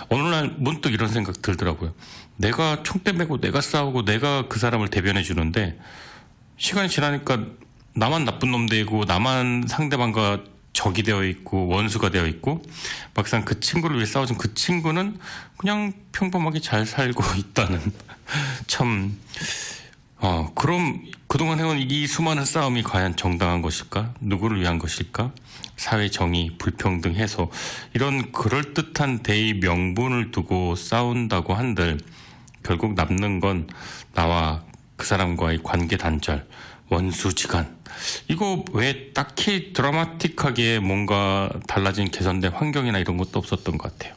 어느 날 문득 이런 생각 들더라고요. 내가 총대 메고 내가 싸우고 내가 그 사람을 대변해 주는데 시간이 지나니까 나만 나쁜 놈 되고 나만 상대방과 적이 되어 있고 원수가 되어 있고 막상 그 친구를 위해 싸워준 그 친구는 그냥 평범하게 잘 살고 있다는 참 그럼 그동안 해온 이 수많은 싸움이 과연 정당한 것일까? 누구를 위한 것일까? 사회 정의, 불평등 해소 이런 그럴듯한 대의 명분을 두고 싸운다고 한들 결국 남는 건 나와 그 사람과의 관계 단절 원수지간. 이거 왜 딱히 드라마틱하게 뭔가 달라진 개선된 환경이나 이런 것도 없었던 것 같아요.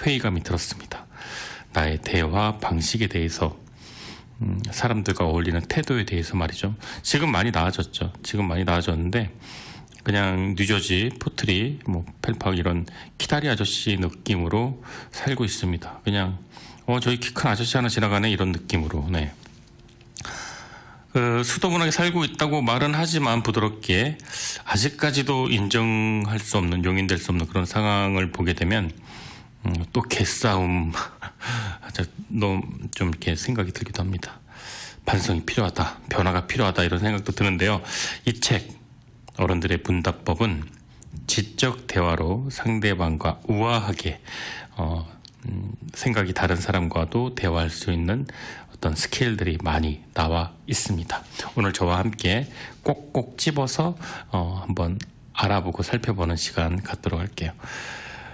회의감이 들었습니다. 나의 대화 방식에 대해서, 사람들과 어울리는 태도에 대해서 말이죠. 지금 많이 나아졌죠. 지금 많이 나아졌는데 그냥 뉴저지, 포트리, 뭐 펠팍 이런 키다리 아저씨 느낌으로 살고 있습니다. 그냥 저기 키 큰 아저씨 하나 지나가네 이런 느낌으로. 네. 수도분하게 살고 있다고 말은 하지만 부드럽게 아직까지도 인정할 수 없는, 용인될 수 없는 그런 상황을 보게 되면 또 개싸움 너무 좀 이렇게 생각이 들기도 합니다. 반성이 필요하다, 변화가 필요하다 이런 생각도 드는데요. 이 책 어른들의 문답법은 지적 대화로 상대방과 우아하게 생각이 다른 사람과도 대화할 수 있는 어떤 스킬들이 많이 나와 있습니다. 오늘 저와 함께 꼭꼭 집어서 한번 알아보고 살펴보는 시간 갖도록 할게요.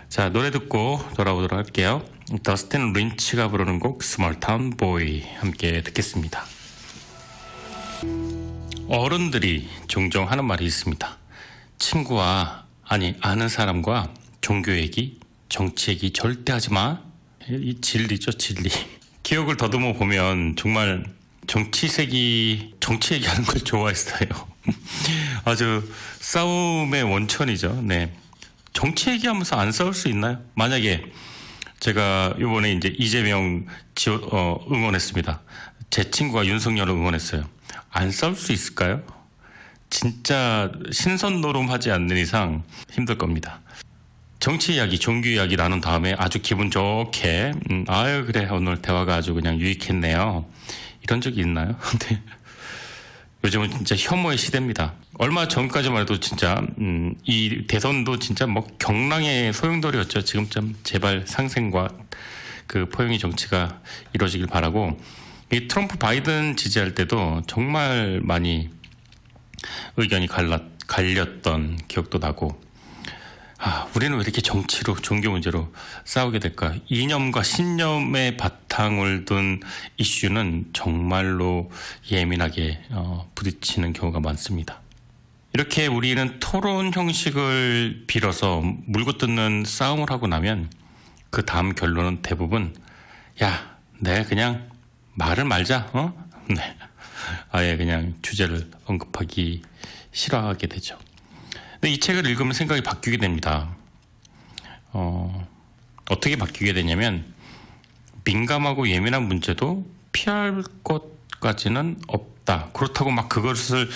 자, 노래 듣고 돌아오도록 할게요. 더스틴 린치가 부르는 곡 스몰타운 보이 함께 듣겠습니다. 어른들이 종종 하는 말이 있습니다. 친구와, 아는 사람과 종교 얘기, 정치 얘기 절대 하지 마. 이 진리죠, 진리. 기억을 더듬어 보면 정말 정치 얘기하는 걸 좋아했어요. 아주 싸움의 원천이죠. 네. 정치 얘기하면서 안 싸울 수 있나요? 만약에 제가 이번에 이제 이재명 응원했습니다. 제 친구가 윤석열을 응원했어요. 안 싸울 수 있을까요? 진짜 신선 노름하지 않는 이상 힘들 겁니다. 정치 이야기, 종교 이야기 나눈 다음에 아주 기분 좋게 아유 그래 오늘 대화가 아주 그냥 유익했네요. 이런 적이 있나요? 근데 요즘은 진짜 혐오의 시대입니다. 얼마 전까지만 해도 진짜 이 대선도 진짜 뭐 경랑의 소용돌이였죠. 지금 좀 제발 상생과 그 포용의 정치가 이루어지길 바라고, 이 트럼프 바이든 지지할 때도 정말 많이 의견이 갈렸던 기억도 나고, 우리는 왜 이렇게 정치로, 종교 문제로 싸우게 될까? 이념과 신념의 바탕을 둔 이슈는 정말로 예민하게 부딪히는 경우가 많습니다. 이렇게 우리는 토론 형식을 빌어서 물고 뜯는 싸움을 하고 나면 그 다음 결론은 대부분 야, 내가 그냥 말을 말자. 네. 아예 그냥 주제를 언급하기 싫어하게 되죠. 근데 이 책을 읽으면 생각이 바뀌게 됩니다. 어떻게 바뀌게 되냐면, 민감하고 예민한 문제도 피할 것까지는 없다. 그렇다고 막 그것을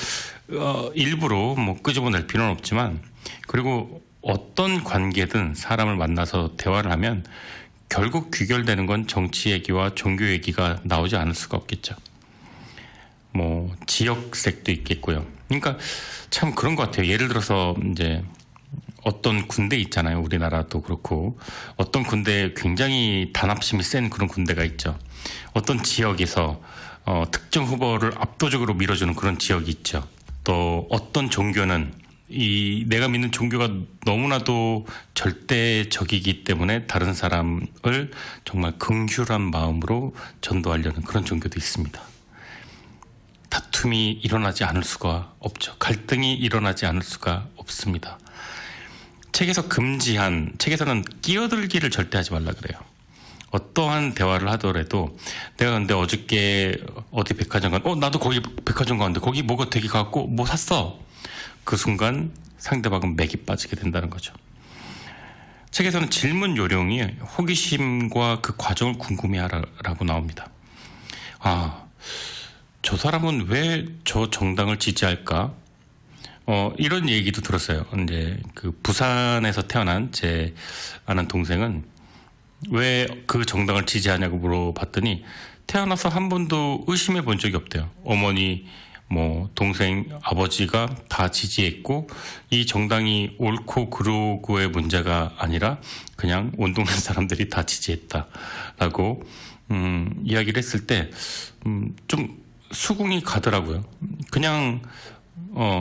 일부러 뭐 끄집어낼 필요는 없지만, 그리고 어떤 관계든 사람을 만나서 대화를 하면 결국 귀결되는 건 정치 얘기와 종교 얘기가 나오지 않을 수가 없겠죠. 뭐 지역색도 있겠고요. 그러니까 참 그런 것 같아요. 예를 들어서 이제 어떤 군대 있잖아요. 우리나라도 그렇고 어떤 군대에 굉장히 단합심이 센 그런 군대가 있죠. 어떤 지역에서 특정 후보를 압도적으로 밀어주는 그런 지역이 있죠. 또 어떤 종교는 내가 믿는 종교가 너무나도 절대적이기 때문에 다른 사람을 정말 긍휼한 마음으로 전도하려는 그런 종교도 있습니다. 다툼이 일어나지 않을 수가 없죠. 갈등이 일어나지 않을 수가 없습니다. 책에서는 끼어들기를 절대 하지 말라 그래요. 어떠한 대화를 하더라도 내가 근데 어저께 어디 백화점 나도 거기 백화점 갔는데 거기 뭐가 되게 갖고 뭐 샀어. 그 순간 상대방은 맥이 빠지게 된다는 거죠. 책에서는 질문 요령이 호기심과 그 과정을 궁금해하라고 나옵니다. 저 사람은 왜 저 정당을 지지할까? 이런 얘기도 들었어요. 이제 그 부산에서 태어난 제 아는 동생은 왜 그 정당을 지지하냐고 물어봤더니 태어나서 한 번도 의심해 본 적이 없대요. 어머니, 동생, 아버지가 다 지지했고 이 정당이 옳고 그르고의 문제가 아니라 그냥 온 동네 사람들이 다 지지했다라고 이야기를 했을 때 좀 수긍이 가더라고요. 그냥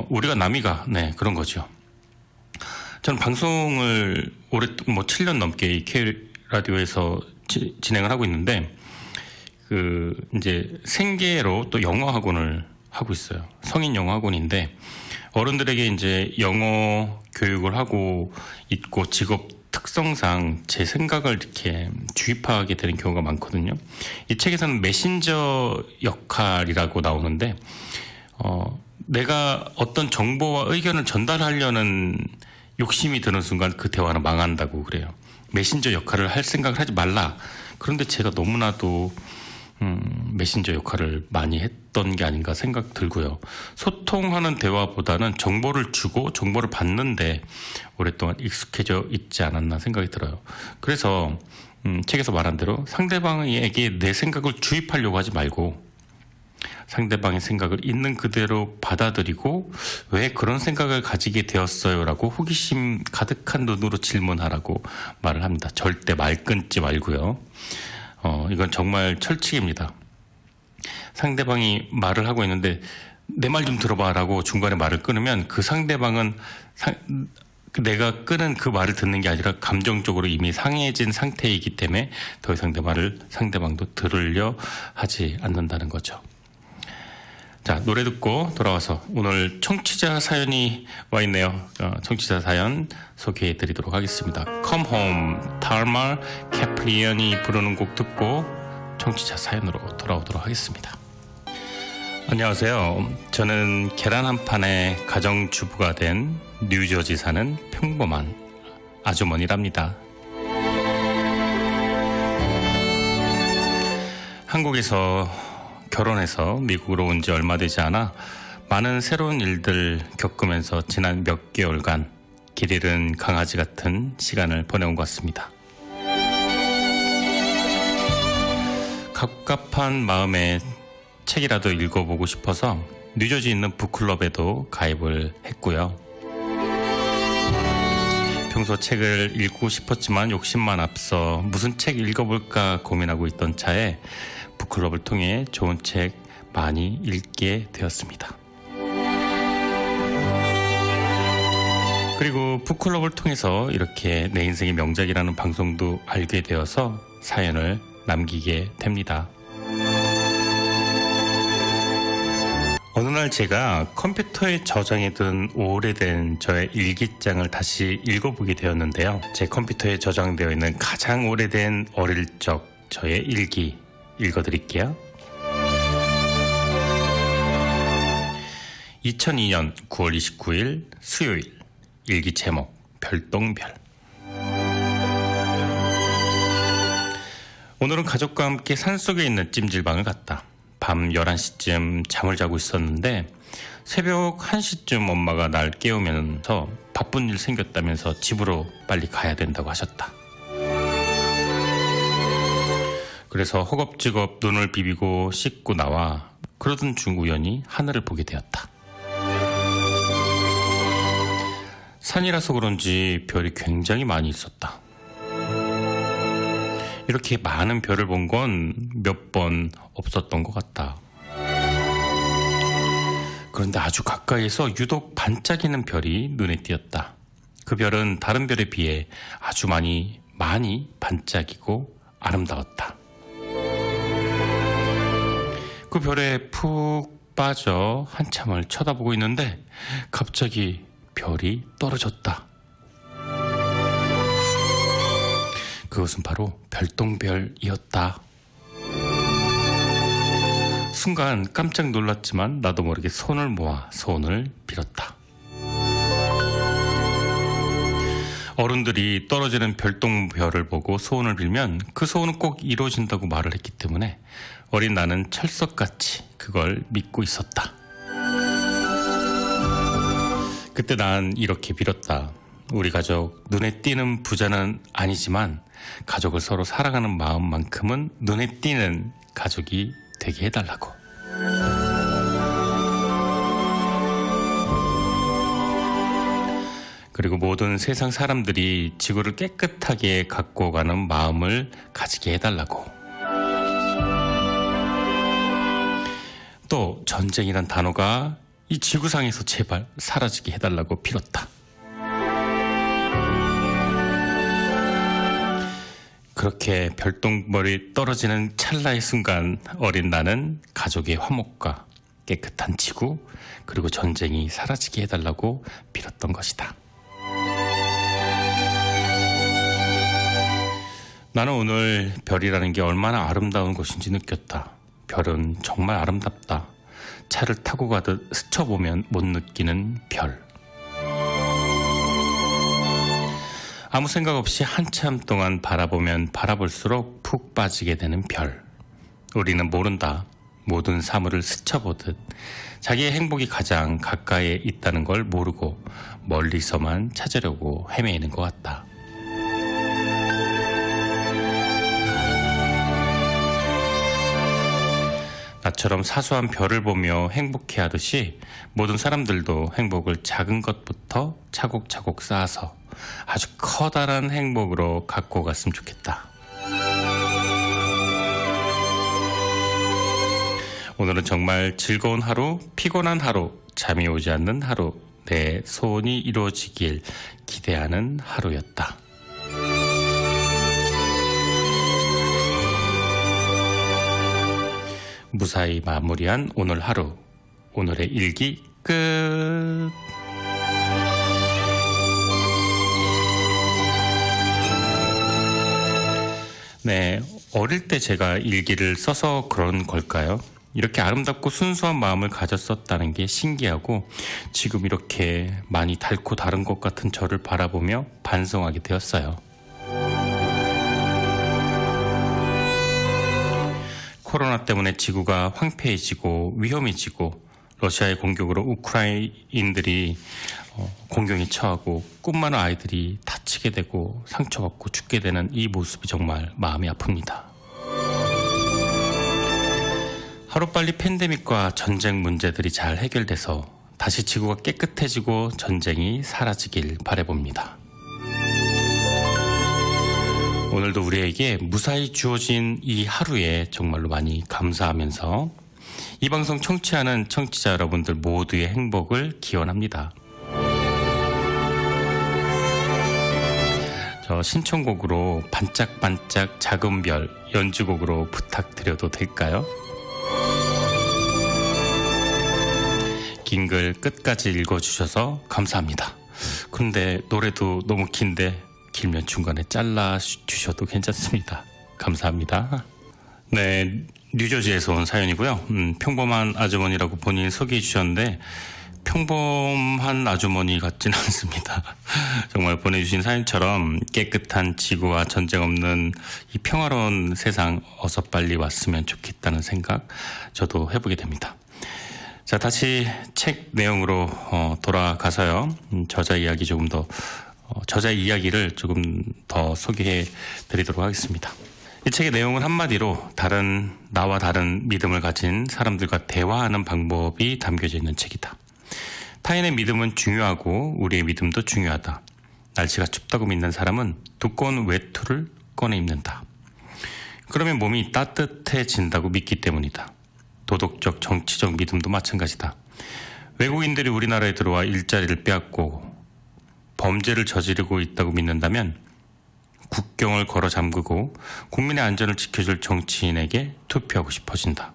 우리가 남이가 그런 거죠. 저는 방송을 7년 넘게 이 K라디오에서 진행을 하고 있는데 이제 생계로 또 영어 학원을 하고 있어요. 성인 영어 학원인데 어른들에게 이제 영어 교육을 하고 있고 직업 특성상 제 생각을 이렇게 주입하게 되는 경우가 많거든요. 이 책에서는 메신저 역할이라고 나오는데 내가 어떤 정보와 의견을 전달하려는 욕심이 드는 순간 그 대화는 망한다고 그래요. 메신저 역할을 할 생각을 하지 말라. 그런데 제가 너무나도 메신저 역할을 많이 했던 게 아닌가 생각 들고요. 소통하는 대화보다는 정보를 주고 정보를 받는데 오랫동안 익숙해져 있지 않았나 생각이 들어요. 그래서 책에서 말한 대로 상대방에게 내 생각을 주입하려고 하지 말고 상대방의 생각을 있는 그대로 받아들이고 왜 그런 생각을 가지게 되었어요? 라고 호기심 가득한 눈으로 질문하라고 말을 합니다. 절대 말 끊지 말고요. 이건 정말 철칙입니다. 상대방이 말을 하고 있는데 내 말 좀 들어봐 라고 중간에 말을 끊으면 그 상대방은 내가 끊은 그 말을 듣는 게 아니라 감정적으로 이미 상해진 상태이기 때문에 더 이상 내 말을 상대방도 들으려 하지 않는다는 거죠. 자, 노래 듣고 돌아와서 오늘 청취자 사연이 와 있네요. 청취자 사연 소개해 드리도록 하겠습니다. Come Home, 타르마 캐플리언이 부르는 곡 듣고 청취자 사연으로 돌아오도록 하겠습니다. 안녕하세요. 저는 계란 한 판에 가정주부가 된 뉴저지 사는 평범한 아주머니랍니다. 한국에서 결혼해서 미국으로 온 지 얼마 되지 않아 많은 새로운 일들 겪으면서 지난 몇 개월간 길 잃은 강아지 같은 시간을 보내온 것 같습니다. 갑갑한 마음에 책이라도 읽어보고 싶어서 뉴저지에 있는 북클럽에도 가입을 했고요. 평소 책을 읽고 싶었지만 욕심만 앞서 무슨 책 읽어볼까 고민하고 있던 차에 북클럽을 통해 좋은 책 많이 읽게 되었습니다. 그리고 북클럽을 통해서 이렇게 내 인생의 명작이라는 방송도 알게 되어서 사연을 남기게 됩니다. 어느 날 제가 컴퓨터에 저장해둔 오래된 저의 일기장을 다시 읽어보게 되었는데요. 제 컴퓨터에 저장되어 있는 가장 오래된 어릴 적 저의 일기 읽어드릴게요. 2002년 9월 29일 수요일. 일기 제목 별똥별. 오늘은 가족과 함께 산속에 있는 찜질방을 갔다. 밤 11시쯤 잠을 자고 있었는데 새벽 1시쯤 엄마가 날 깨우면서 바쁜 일 생겼다면서 집으로 빨리 가야 된다고 하셨다. 그래서 허겁지겁 눈을 비비고 씻고 나와 그러던 중 우연히 하늘을 보게 되었다. 산이라서 그런지 별이 굉장히 많이 있었다. 이렇게 많은 별을 본 건 몇 번 없었던 것 같다. 그런데 아주 가까이에서 유독 반짝이는 별이 눈에 띄었다. 그 별은 다른 별에 비해 아주 많이 반짝이고 아름다웠다. 그 별에 푹 빠져 한참을 쳐다보고 있는데 갑자기 별이 떨어졌다. 그것은 바로 별똥별이었다. 순간 깜짝 놀랐지만 나도 모르게 손을 모아 소원을 빌었다. 어른들이 떨어지는 별똥별을 보고 소원을 빌면 그 소원은 꼭 이루어진다고 말을 했기 때문에 어린 나는 철석같이 그걸 믿고 있었다. 그때 난 이렇게 빌었다. 우리 가족 눈에 띄는 부자는 아니지만 가족을 서로 사랑하는 마음만큼은 눈에 띄는 가족이 되게 해달라고. 그리고 모든 세상 사람들이 지구를 깨끗하게 갖고 가는 마음을 가지게 해달라고. 또 전쟁이란 단어가 이 지구상에서 제발 사라지게 해달라고 빌었다. 그렇게 별똥별이 떨어지는 찰나의 순간 어린 나는 가족의 화목과 깨끗한 지구, 그리고 전쟁이 사라지게 해달라고 빌었던 것이다. 나는 오늘 별이라는 게 얼마나 아름다운 것인지 느꼈다. 별은 정말 아름답다. 차를 타고 가듯 스쳐보면 못 느끼는 별. 아무 생각 없이 한참 동안 바라보면 바라볼수록 푹 빠지게 되는 별. 우리는 모른다. 모든 사물을 스쳐보듯 자기의 행복이 가장 가까이에 있다는 걸 모르고 멀리서만 찾으려고 헤매이는 것 같다. 나처럼 사소한 별을 보며 행복해하듯이 모든 사람들도 행복을 작은 것부터 차곡차곡 쌓아서 아주 커다란 행복으로 갖고 갔으면 좋겠다. 오늘은 정말 즐거운 하루, 피곤한 하루, 잠이 오지 않는 하루, 내 소원이 이루어지길 기대하는 하루였다. 무사히 마무리한 오늘 하루, 오늘의 일기 끝. 네, 어릴 때 제가 일기를 써서 그런 걸까요? 이렇게 아름답고 순수한 마음을 가졌었다는 게 신기하고 지금 이렇게 많이 닳고 다른 것 같은 저를 바라보며 반성하게 되었어요. 코로나 때문에 지구가 황폐해지고 위험해지고 러시아의 공격으로 우크라이나인들이 공경에 처하고 꿈 많은 아이들이 다치게 되고 상처받고 죽게 되는 이 모습이 정말 마음이 아픕니다. 하루빨리 팬데믹과 전쟁 문제들이 잘 해결돼서 다시 지구가 깨끗해지고 전쟁이 사라지길 바라봅니다. 오늘도 우리에게 무사히 주어진 이 하루에 정말로 많이 감사하면서 이 방송 청취하는 청취자 여러분들 모두의 행복을 기원합니다. 저 신청곡으로 반짝반짝 작은 별 연주곡으로 부탁드려도 될까요? 긴 글 끝까지 읽어주셔서 감사합니다. 그런데 노래도 너무 긴데 길면 중간에 잘라주셔도 괜찮습니다. 감사합니다. 네, 뉴저지에서 온 사연이고요. 평범한 아주머니라고 본인 소개해 주셨는데 평범한 아주머니 같지는 않습니다. 정말 보내주신 사연처럼 깨끗한 지구와 전쟁 없는 이 평화로운 세상 어서 빨리 왔으면 좋겠다는 생각 저도 해보게 됩니다. 자, 다시 책 내용으로 돌아가서요. 저자의 이야기를 조금 더 소개해 드리도록 하겠습니다. 이 책의 내용은 한마디로 나와 다른 믿음을 가진 사람들과 대화하는 방법이 담겨져 있는 책이다. 타인의 믿음은 중요하고 우리의 믿음도 중요하다. 날씨가 춥다고 믿는 사람은 두꺼운 외투를 꺼내 입는다. 그러면 몸이 따뜻해진다고 믿기 때문이다. 도덕적, 정치적 믿음도 마찬가지다. 외국인들이 우리나라에 들어와 일자리를 빼앗고 범죄를 저지르고 있다고 믿는다면 국경을 걸어 잠그고 국민의 안전을 지켜줄 정치인에게 투표하고 싶어진다.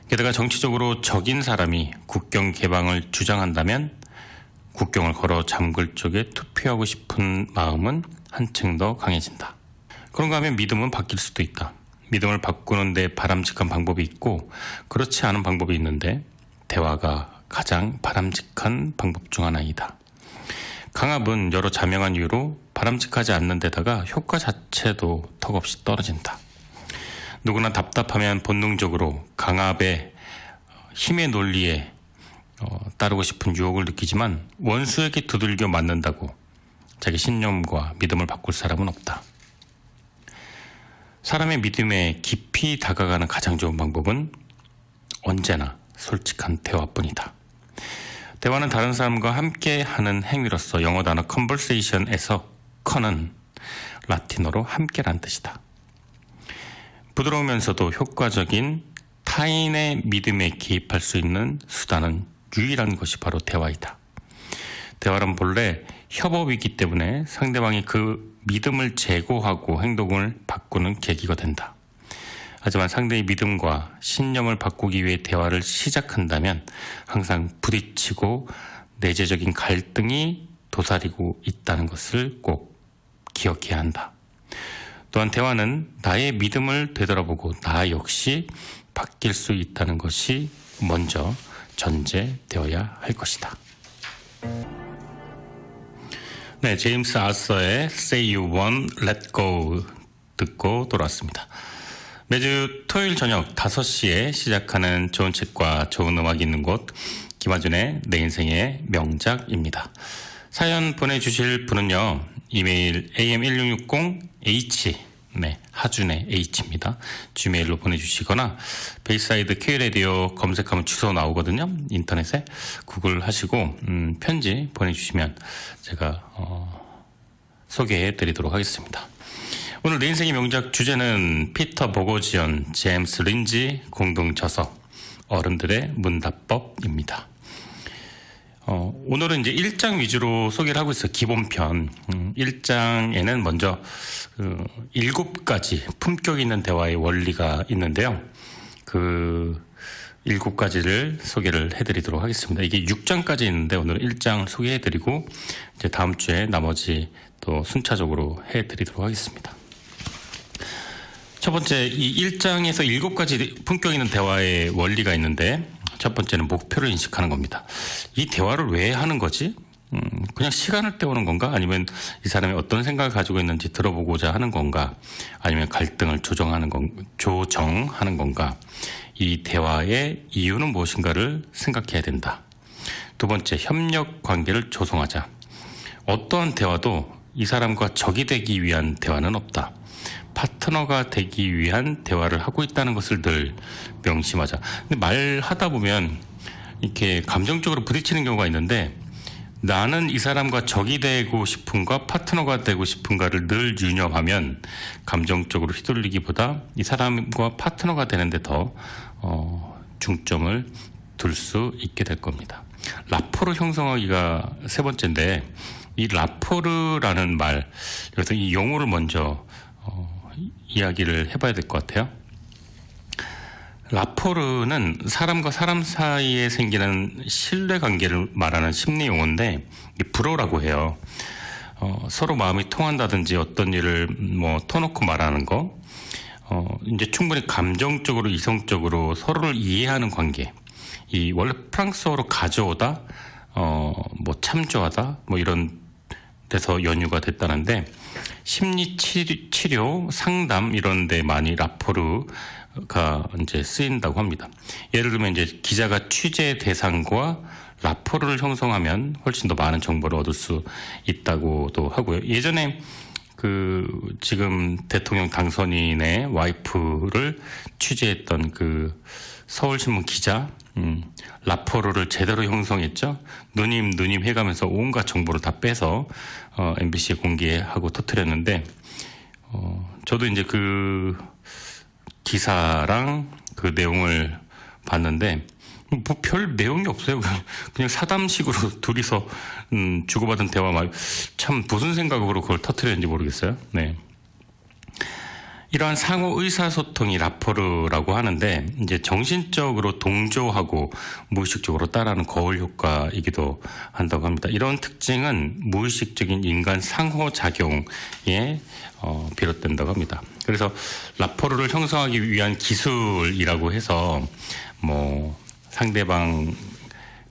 게다가 정치적으로 적인 사람이 국경 개방을 주장한다면 국경을 걸어 잠글 쪽에 투표하고 싶은 마음은 한층 더 강해진다. 그런가 하면 믿음은 바뀔 수도 있다. 믿음을 바꾸는 데 바람직한 방법이 있고 그렇지 않은 방법이 있는데 대화가 가장 바람직한 방법 중 하나이다. 강압은 여러 자명한 이유로 바람직하지 않는 데다가 효과 자체도 턱없이 떨어진다. 누구나 답답하면 본능적으로 강압의 힘의 논리에 따르고 싶은 유혹을 느끼지만 원수에게 두들겨 맞는다고 자기 신념과 믿음을 바꿀 사람은 없다. 사람의 믿음에 깊이 다가가는 가장 좋은 방법은 언제나 솔직한 대화뿐이다. 대화는 다른 사람과 함께 하는 행위로서 영어 단어 conversation에서 con은 라틴어로 함께란 뜻이다. 부드러우면서도 효과적인 타인의 믿음에 개입할 수 있는 수단은 유일한 것이 바로 대화이다. 대화란 본래 협업이기 때문에 상대방이 그 믿음을 제고하고 행동을 바꾸는 계기가 된다. 하지만 상대의 믿음과 신념을 바꾸기 위해 대화를 시작한다면 항상 부딪히고 내재적인 갈등이 도사리고 있다는 것을 꼭 기억해야 한다. 또한 대화는 나의 믿음을 되돌아보고 나 역시 바뀔 수 있다는 것이 먼저 전제되어야 할 것이다. 네, 제임스 아서의 Say You Won, Let Go 듣고 돌아왔습니다. 매주 토요일 저녁 5시에 시작하는 좋은 책과 좋은 음악이 있는 곳, 김하준의 내 인생의 명작입니다. 사연 보내주실 분은요, 이메일 am1660h, 네, 하준의 h입니다. gmail로 보내주시거나 베이사이드 K라디오 검색하면 주소 나오거든요. 인터넷에 구글 하시고 편지 보내주시면 제가 소개해드리도록 하겠습니다. 오늘 내 인생의 명작 주제는 피터 보고지언, 제임스 린지 공동 저서 어른들의 문답법입니다. 오늘은 이제 1장 위주로 소개를 하고 있어요. 기본편. 1장에는 먼저 7가지 품격 있는 대화의 원리가 있는데요. 그 7가지를 소개를 해드리도록 하겠습니다. 이게 6장까지 있는데 오늘 1장 소개해드리고 이제 다음 주에 나머지 또 순차적으로 해드리도록 하겠습니다. 첫 번째, 이 1장에서 7가지 품격 있는 대화의 원리가 있는데 첫 번째는 목표를 인식하는 겁니다. 이 대화를 왜 하는 거지? 그냥 시간을 때우는 건가? 아니면 이 사람이 어떤 생각을 가지고 있는지 들어보고자 하는 건가? 아니면 갈등을 조정하는 건가? 이 대화의 이유는 무엇인가를 생각해야 된다. 두 번째, 협력 관계를 조성하자. 어떠한 대화도 이 사람과 적이 되기 위한 대화는 없다. 파트너가 되기 위한 대화를 하고 있다는 것을 늘 명심하자. 근데 말하다 보면 이렇게 감정적으로 부딪히는 경우가 있는데 나는 이 사람과 적이 되고 싶은가 파트너가 되고 싶은가를 늘 유념하면 감정적으로 휘둘리기보다 이 사람과 파트너가 되는데 더 중점을 둘 수 있게 될 겁니다. 라포르 형성하기가 세 번째인데 이 라포르라는 말, 여기서 이 용어를 먼저 이야기를 해봐야 될 것 같아요. 라포르는 사람과 사람 사이에 생기는 신뢰관계를 말하는 심리 용어인데 불어라고 해요. 서로 마음이 통한다든지 어떤 일을 터놓고 말하는 거, 이제 충분히 감정적으로 이성적으로 서로를 이해하는 관계. 이 원래 프랑스어로 가져오다, 참조하다, 이런 데서 연유가 됐다는데 심리 치료, 상담 이런 데 많이 라포르가 이제 쓰인다고 합니다. 예를 들면 이제 기자가 취재 대상과 라포르를 형성하면 훨씬 더 많은 정보를 얻을 수 있다고도 하고요. 예전에 지금 대통령 당선인의 와이프를 취재했던 서울신문 기자, 라포르를 제대로 형성했죠. 누님 해가면서 온갖 정보를 다 빼서 MBC에 공개하고 터뜨렸는데 저도 이제 그 기사랑 그 내용을 봤는데 별 내용이 없어요. 그냥 사담식으로 둘이서 주고받은 대화 참 무슨 생각으로 그걸 터뜨렸는지 모르겠어요. 네. 이러한 상호 의사소통이 라포르라고 하는데 이제 정신적으로 동조하고 무의식적으로 따라하는 거울 효과이기도 한다고 합니다. 이런 특징은 무의식적인 인간 상호작용에 비롯된다고 합니다. 그래서 라포르를 형성하기 위한 기술이라고 해서 상대방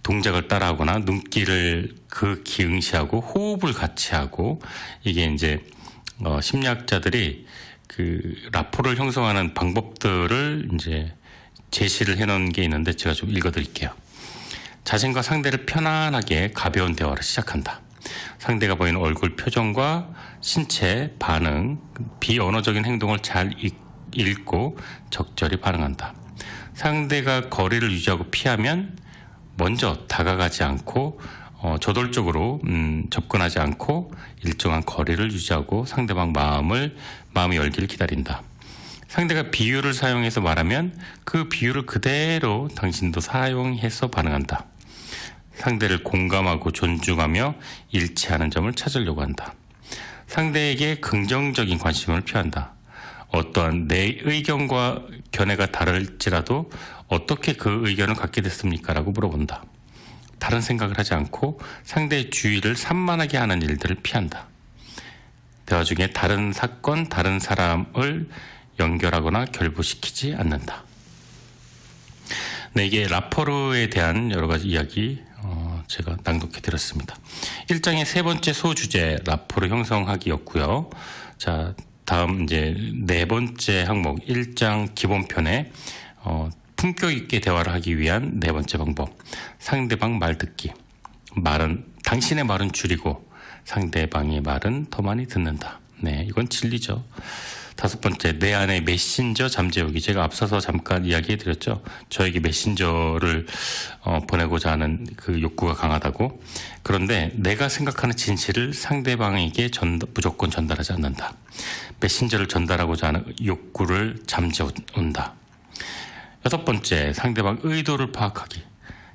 동작을 따라하거나 눈길을 기응시하고 호흡을 같이 하고 이게 이제 심리학자들이 라포를 형성하는 방법들을 이제 제시를 해놓은 게 있는데 제가 좀 읽어드릴게요. 자신과 상대를 편안하게 가벼운 대화를 시작한다. 상대가 보이는 얼굴 표정과 신체 반응, 비언어적인 행동을 잘 읽고 적절히 반응한다. 상대가 거리를 유지하고 피하면 먼저 다가가지 않고 저돌적으로 접근하지 않고 일정한 거리를 유지하고 상대방 마음이 열기를 기다린다. 상대가 비유를 사용해서 말하면 그 비유를 그대로 당신도 사용해서 반응한다. 상대를 공감하고 존중하며 일치하는 점을 찾으려고 한다. 상대에게 긍정적인 관심을 표한다. 어떠한 내 의견과 견해가 다를지라도 어떻게 그 의견을 갖게 됐습니까? 라고 물어본다. 다른 생각을 하지 않고 상대의 주의를 산만하게 하는 일들을 피한다. 대화 중에 다른 사건, 다른 사람을 연결하거나 결부시키지 않는다. 네, 이게 라퍼르에 대한 여러 가지 이야기 제가 낭독해 드렸습니다. 1장의 세 번째 소주제 라퍼르 형성하기였고요. 자, 다음 이제 네 번째 항목 1장 기본편에 품격 있게 대화를 하기 위한 네 번째 방법. 상대방 말 듣기. 당신의 말은 줄이고 상대방의 말은 더 많이 듣는다. 네, 이건 진리죠. 다섯 번째, 내 안에 메신저 잠재우기. 제가 앞서서 잠깐 이야기해 드렸죠. 저에게 메신저를 보내고자 하는 그 욕구가 강하다고. 그런데 내가 생각하는 진실을 상대방에게 무조건 전달하지 않는다. 메신저를 전달하고자 하는 욕구를 잠재운다. 여섯 번째, 상대방 의도를 파악하기.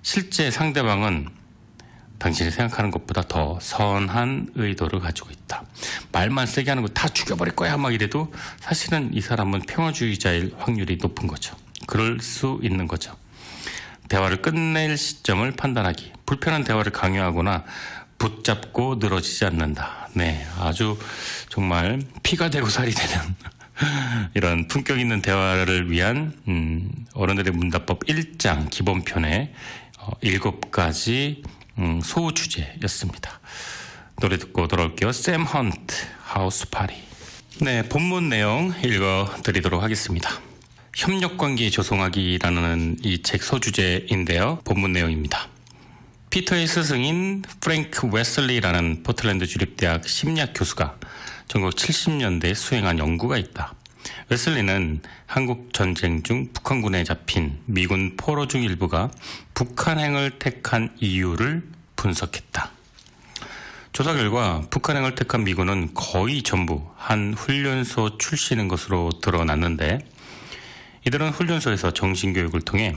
실제 상대방은 당신이 생각하는 것보다 더 선한 의도를 가지고 있다. 말만 세게 하는 거 다 죽여버릴 거야 막 이래도 사실은 이 사람은 평화주의자일 확률이 높은 거죠. 그럴 수 있는 거죠. 대화를 끝낼 시점을 판단하기. 불편한 대화를 강요하거나 붙잡고 늘어지지 않는다. 네, 아주 정말 피가 되고 살이 되는 이런 품격 있는 대화를 위한 어른들의 문답법 1장 기본편의 7가지 소주제였습니다. 노래 듣고 돌아올게요. 샘 헌트, 하우스 파티. 네, 본문 내용 읽어드리도록 하겠습니다. 협력관계 조성하기라는 이 책 소주제인데요. 본문 내용입니다. 피터의 스승인 프랭크 웨슬리라는 포틀랜드 주립대학 심리학 교수가 1970년대에 수행한 연구가 있다. 웨슬리는 한국 전쟁 중 북한군에 잡힌 미군 포로 중 일부가 북한행을 택한 이유를 분석했다. 조사 결과 북한행을 택한 미군은 거의 전부 한 훈련소 출신인 것으로 드러났는데, 이들은 훈련소에서 정신교육을 통해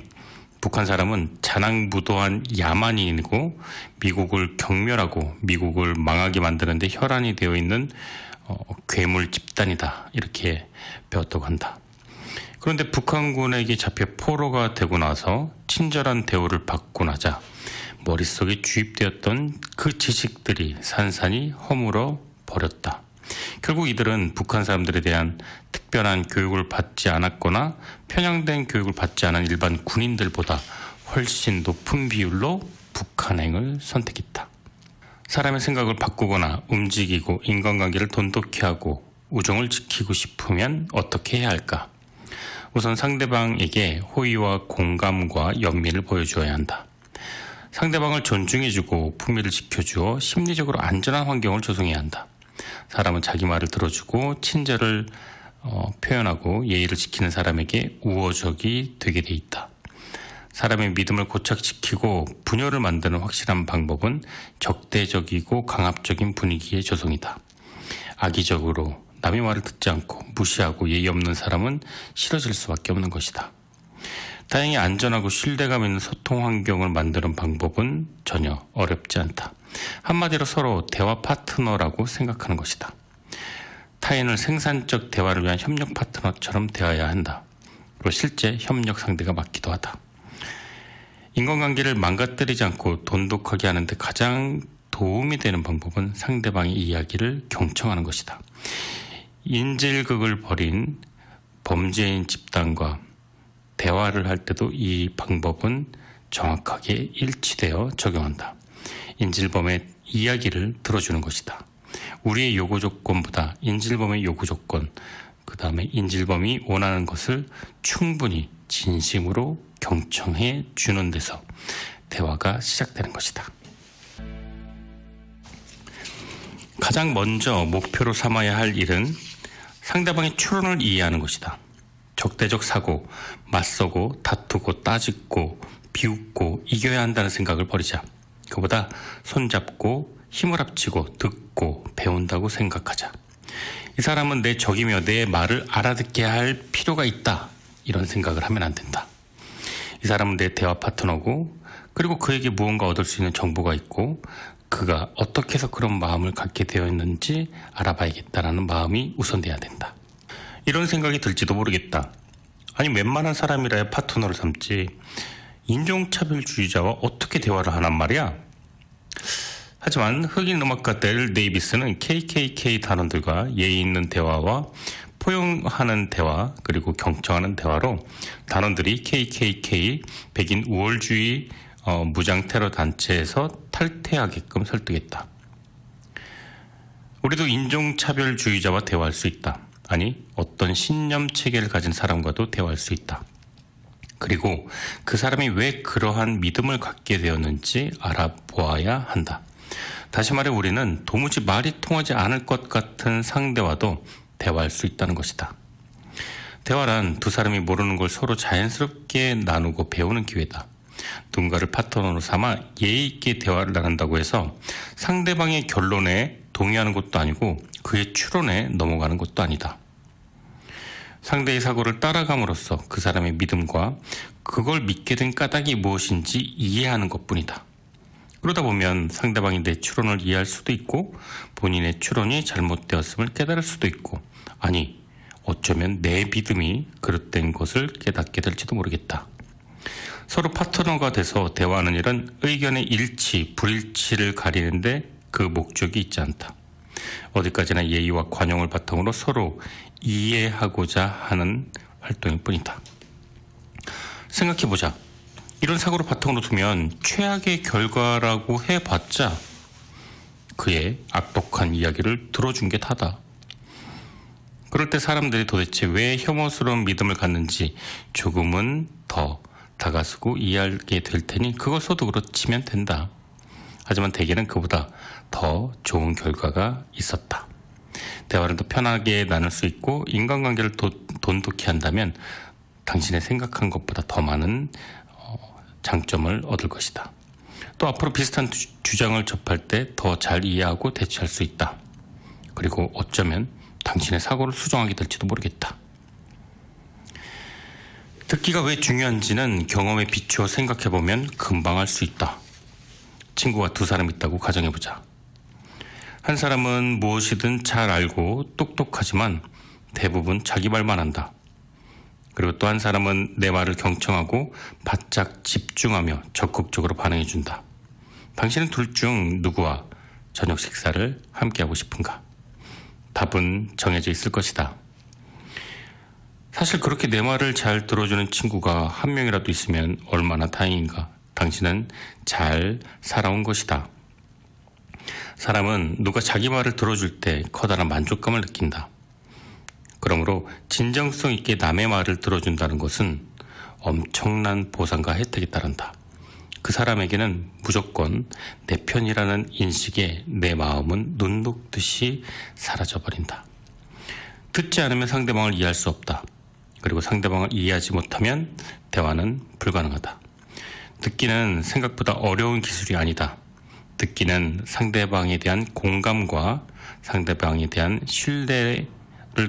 북한 사람은 자랑무도한 야만인이고 미국을 경멸하고 미국을 망하게 만드는 데 혈안이 되어 있는 괴물 집단이다, 이렇게 배웠다고 한다. 그런데 북한군에게 잡혀 포로가 되고 나서 친절한 대우를 받고 나자 머릿속에 주입되었던 그 지식들이 산산이 허물어 버렸다. 결국 이들은 북한 사람들에 대한 특별한 교육을 받지 않았거나 편향된 교육을 받지 않은 일반 군인들보다 훨씬 높은 비율로 북한행을 선택했다. 사람의 생각을 바꾸거나 움직이고 인간관계를 돈독히 하고 우정을 지키고 싶으면 어떻게 해야 할까? 우선 상대방에게 호의와 공감과 연민을 보여주어야 한다. 상대방을 존중해주고 품위를 지켜주어 심리적으로 안전한 환경을 조성해야 한다. 사람은 자기 말을 들어주고 친절을 표현하고 예의를 지키는 사람에게 우호적이 되게 돼 있다. 사람의 믿음을 고착시키고 분열을 만드는 확실한 방법은 적대적이고 강압적인 분위기의 조성이다. 악의적으로 남의 말을 듣지 않고 무시하고 예의 없는 사람은 싫어질 수밖에 없는 것이다. 다행히 안전하고 신뢰감 있는 소통 환경을 만드는 방법은 전혀 어렵지 않다. 한마디로 서로 대화 파트너라고 생각하는 것이다. 타인을 생산적 대화를 위한 협력 파트너처럼 대해야 한다. 그리고 실제 협력 상대가 맞기도 하다. 인간관계를 망가뜨리지 않고 돈독하게 하는데 가장 도움이 되는 방법은 상대방의 이야기를 경청하는 것이다. 인질극을 벌인 범죄인 집단과 대화를 할 때도 이 방법은 정확하게 일치되어 적용한다. 인질범의 이야기를 들어주는 것이다. 우리의 요구 조건보다 인질범의 요구 조건, 그 다음에 인질범이 원하는 것을 충분히 진심으로 경청해 주는 데서 대화가 시작되는 것이다. 가장 먼저 목표로 삼아야 할 일은 상대방의 추론을 이해하는 것이다. 적대적 사고, 맞서고, 다투고, 따지고, 비웃고, 이겨야 한다는 생각을 버리자. 그보다 손잡고, 힘을 합치고, 듣고, 배운다고 생각하자. 이 사람은 내 적이며 내 말을 알아듣게 할 필요가 있다, 이런 생각을 하면 안 된다. 이 사람은 내 대화 파트너고, 그리고 그에게 무언가 얻을 수 있는 정보가 있고, 그가 어떻게 해서 그런 마음을 갖게 되어 있는지 알아봐야겠다라는 마음이 우선돼야 된다. 이런 생각이 들지도 모르겠다. 아니 웬만한 사람이라야 파트너를 삼지 인종차별주의자와 어떻게 대화를 하란 말이야? 하지만 흑인 음악가 델 데이비스는 KKK 단원들과 예의 있는 대화와 포용하는 대화 그리고 경청하는 대화로 단원들이 KKK 백인 우월주의 무장 테러 단체에서 탈퇴하게끔 설득했다. 우리도 인종차별주의자와 대화할 수 있다. 아니 어떤 신념 체계를 가진 사람과도 대화할 수 있다. 그리고 그 사람이 왜 그러한 믿음을 갖게 되었는지 알아보아야 한다. 다시 말해 우리는 도무지 말이 통하지 않을 것 같은 상대와도 대화할 수 있다는 것이다. 대화란 두 사람이 모르는 걸 서로 자연스럽게 나누고 배우는 기회다. 누군가를 파트너로 삼아 예의 있게 대화를 나눈다고 해서 상대방의 결론에 동의하는 것도 아니고 그의 추론에 넘어가는 것도 아니다. 상대의 사고를 따라감으로써 그 사람의 믿음과 그걸 믿게 된 까닭이 무엇인지 이해하는 것뿐이다. 그러다 보면 상대방이 내 추론을 이해할 수도 있고 본인의 추론이 잘못되었음을 깨달을 수도 있고 아니 어쩌면 내 믿음이 그릇된 것을 깨닫게 될지도 모르겠다. 서로 파트너가 돼서 대화하는 일은 의견의 일치, 불일치를 가리는데 그 목적이 있지 않다. 어디까지나 예의와 관용을 바탕으로 서로 이해하고자 하는 활동일 뿐이다. 생각해보자. 이런 사고를 바탕으로 두면 최악의 결과라고 해봤자 그의 악독한 이야기를 들어준 게 다다. 그럴 때 사람들이 도대체 왜 혐오스러운 믿음을 갖는지 조금은 더 다가서고 이해하게 될 테니 그걸 소득으로 치면 된다. 하지만 대개는 그보다 더 좋은 결과가 있었다. 대화를 더 편하게 나눌 수 있고 인간관계를 돈독히 한다면 당신의 생각한 것보다 더 많은 장점을 얻을 것이다. 또 앞으로 비슷한 주장을 접할 때 더 잘 이해하고 대처할 수 있다. 그리고 어쩌면 당신의 사고를 수정하게 될지도 모르겠다. 듣기가 왜 중요한지는 경험에 비추어 생각해보면 금방 알 수 있다. 친구가 두 사람 있다고 가정해보자. 한 사람은 무엇이든 잘 알고 똑똑하지만 대부분 자기 말만 한다. 그리고 또 한 사람은 내 말을 경청하고 바짝 집중하며 적극적으로 반응해준다. 당신은 둘 중 누구와 저녁 식사를 함께하고 싶은가? 답은 정해져 있을 것이다. 사실 그렇게 내 말을 잘 들어주는 친구가 한 명이라도 있으면 얼마나 다행인가. 당신은 잘 살아온 것이다. 사람은 누가 자기 말을 들어줄 때 커다란 만족감을 느낀다. 그러므로 진정성 있게 남의 말을 들어준다는 것은 엄청난 보상과 혜택이 따른다. 그 사람에게는 무조건 내 편이라는 인식에 내 마음은 눈 녹듯이 사라져버린다. 듣지 않으면 상대방을 이해할 수 없다. 그리고 상대방을 이해하지 못하면 대화는 불가능하다. 듣기는 생각보다 어려운 기술이 아니다. 듣기는 상대방에 대한 공감과 상대방에 대한 신뢰를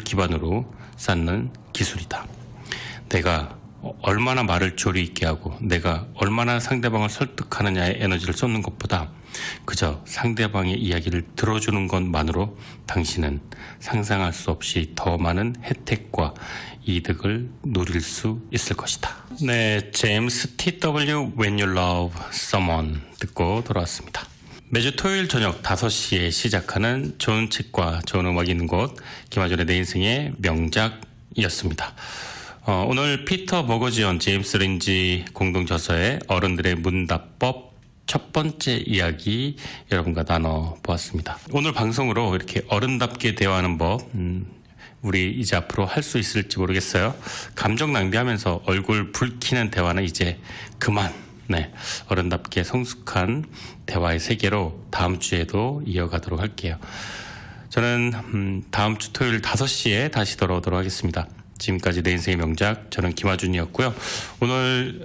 기반으로 쌓는 기술이다. 내가 얼마나 말을 조리 있게 하고 내가 얼마나 상대방을 설득하느냐에 에너지를 쏟는 것보다 그저 상대방의 이야기를 들어주는 것만으로 당신은 상상할 수 없이 더 많은 혜택과 이득을 누릴 수 있을 것이다. 네, 제임스 T.W. When You Love Someone 듣고 돌아왔습니다. 매주 토요일 저녁 5시에 시작하는 좋은 책과 좋은 음악이 있는 곳 김하준의 내 인생의 명작이었습니다. 오늘 피터 버거지언, 제임스 린지 공동 저서의 어른들의 문답법 첫 번째 이야기 여러분과 나눠보았습니다. 오늘 방송으로 이렇게 어른답게 대화하는 법 우리 이제 앞으로 할 수 있을지 모르겠어요. 감정 낭비하면서 얼굴 붉히는 대화는 이제 그만. 네, 어른답게 성숙한 대화의 세계로 다음 주에도 이어가도록 할게요. 저는 다음 주 토요일 5시에 다시 돌아오도록 하겠습니다. 지금까지 내 인생의 명작, 저는 김하준이었고요. 오늘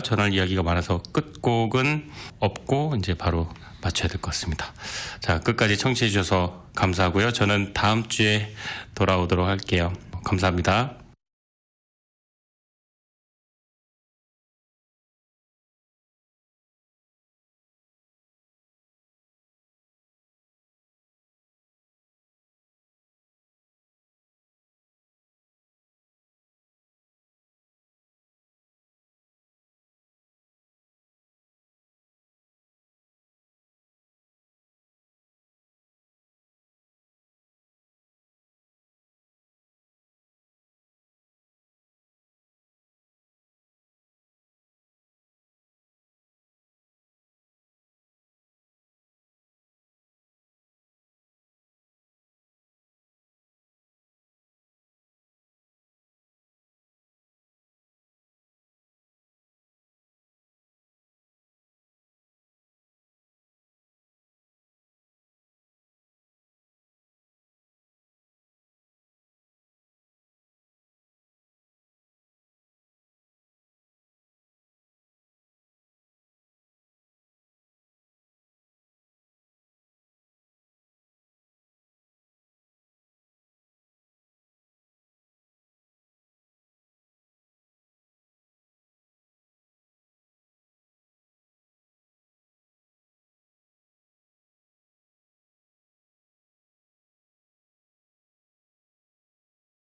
전할 이야기가 많아서 끝곡은 없고 이제 바로 맞춰야 될 것 같습니다. 자, 끝까지 청취해 주셔서 감사하고요. 저는 다음 주에 돌아오도록 할게요. 감사합니다.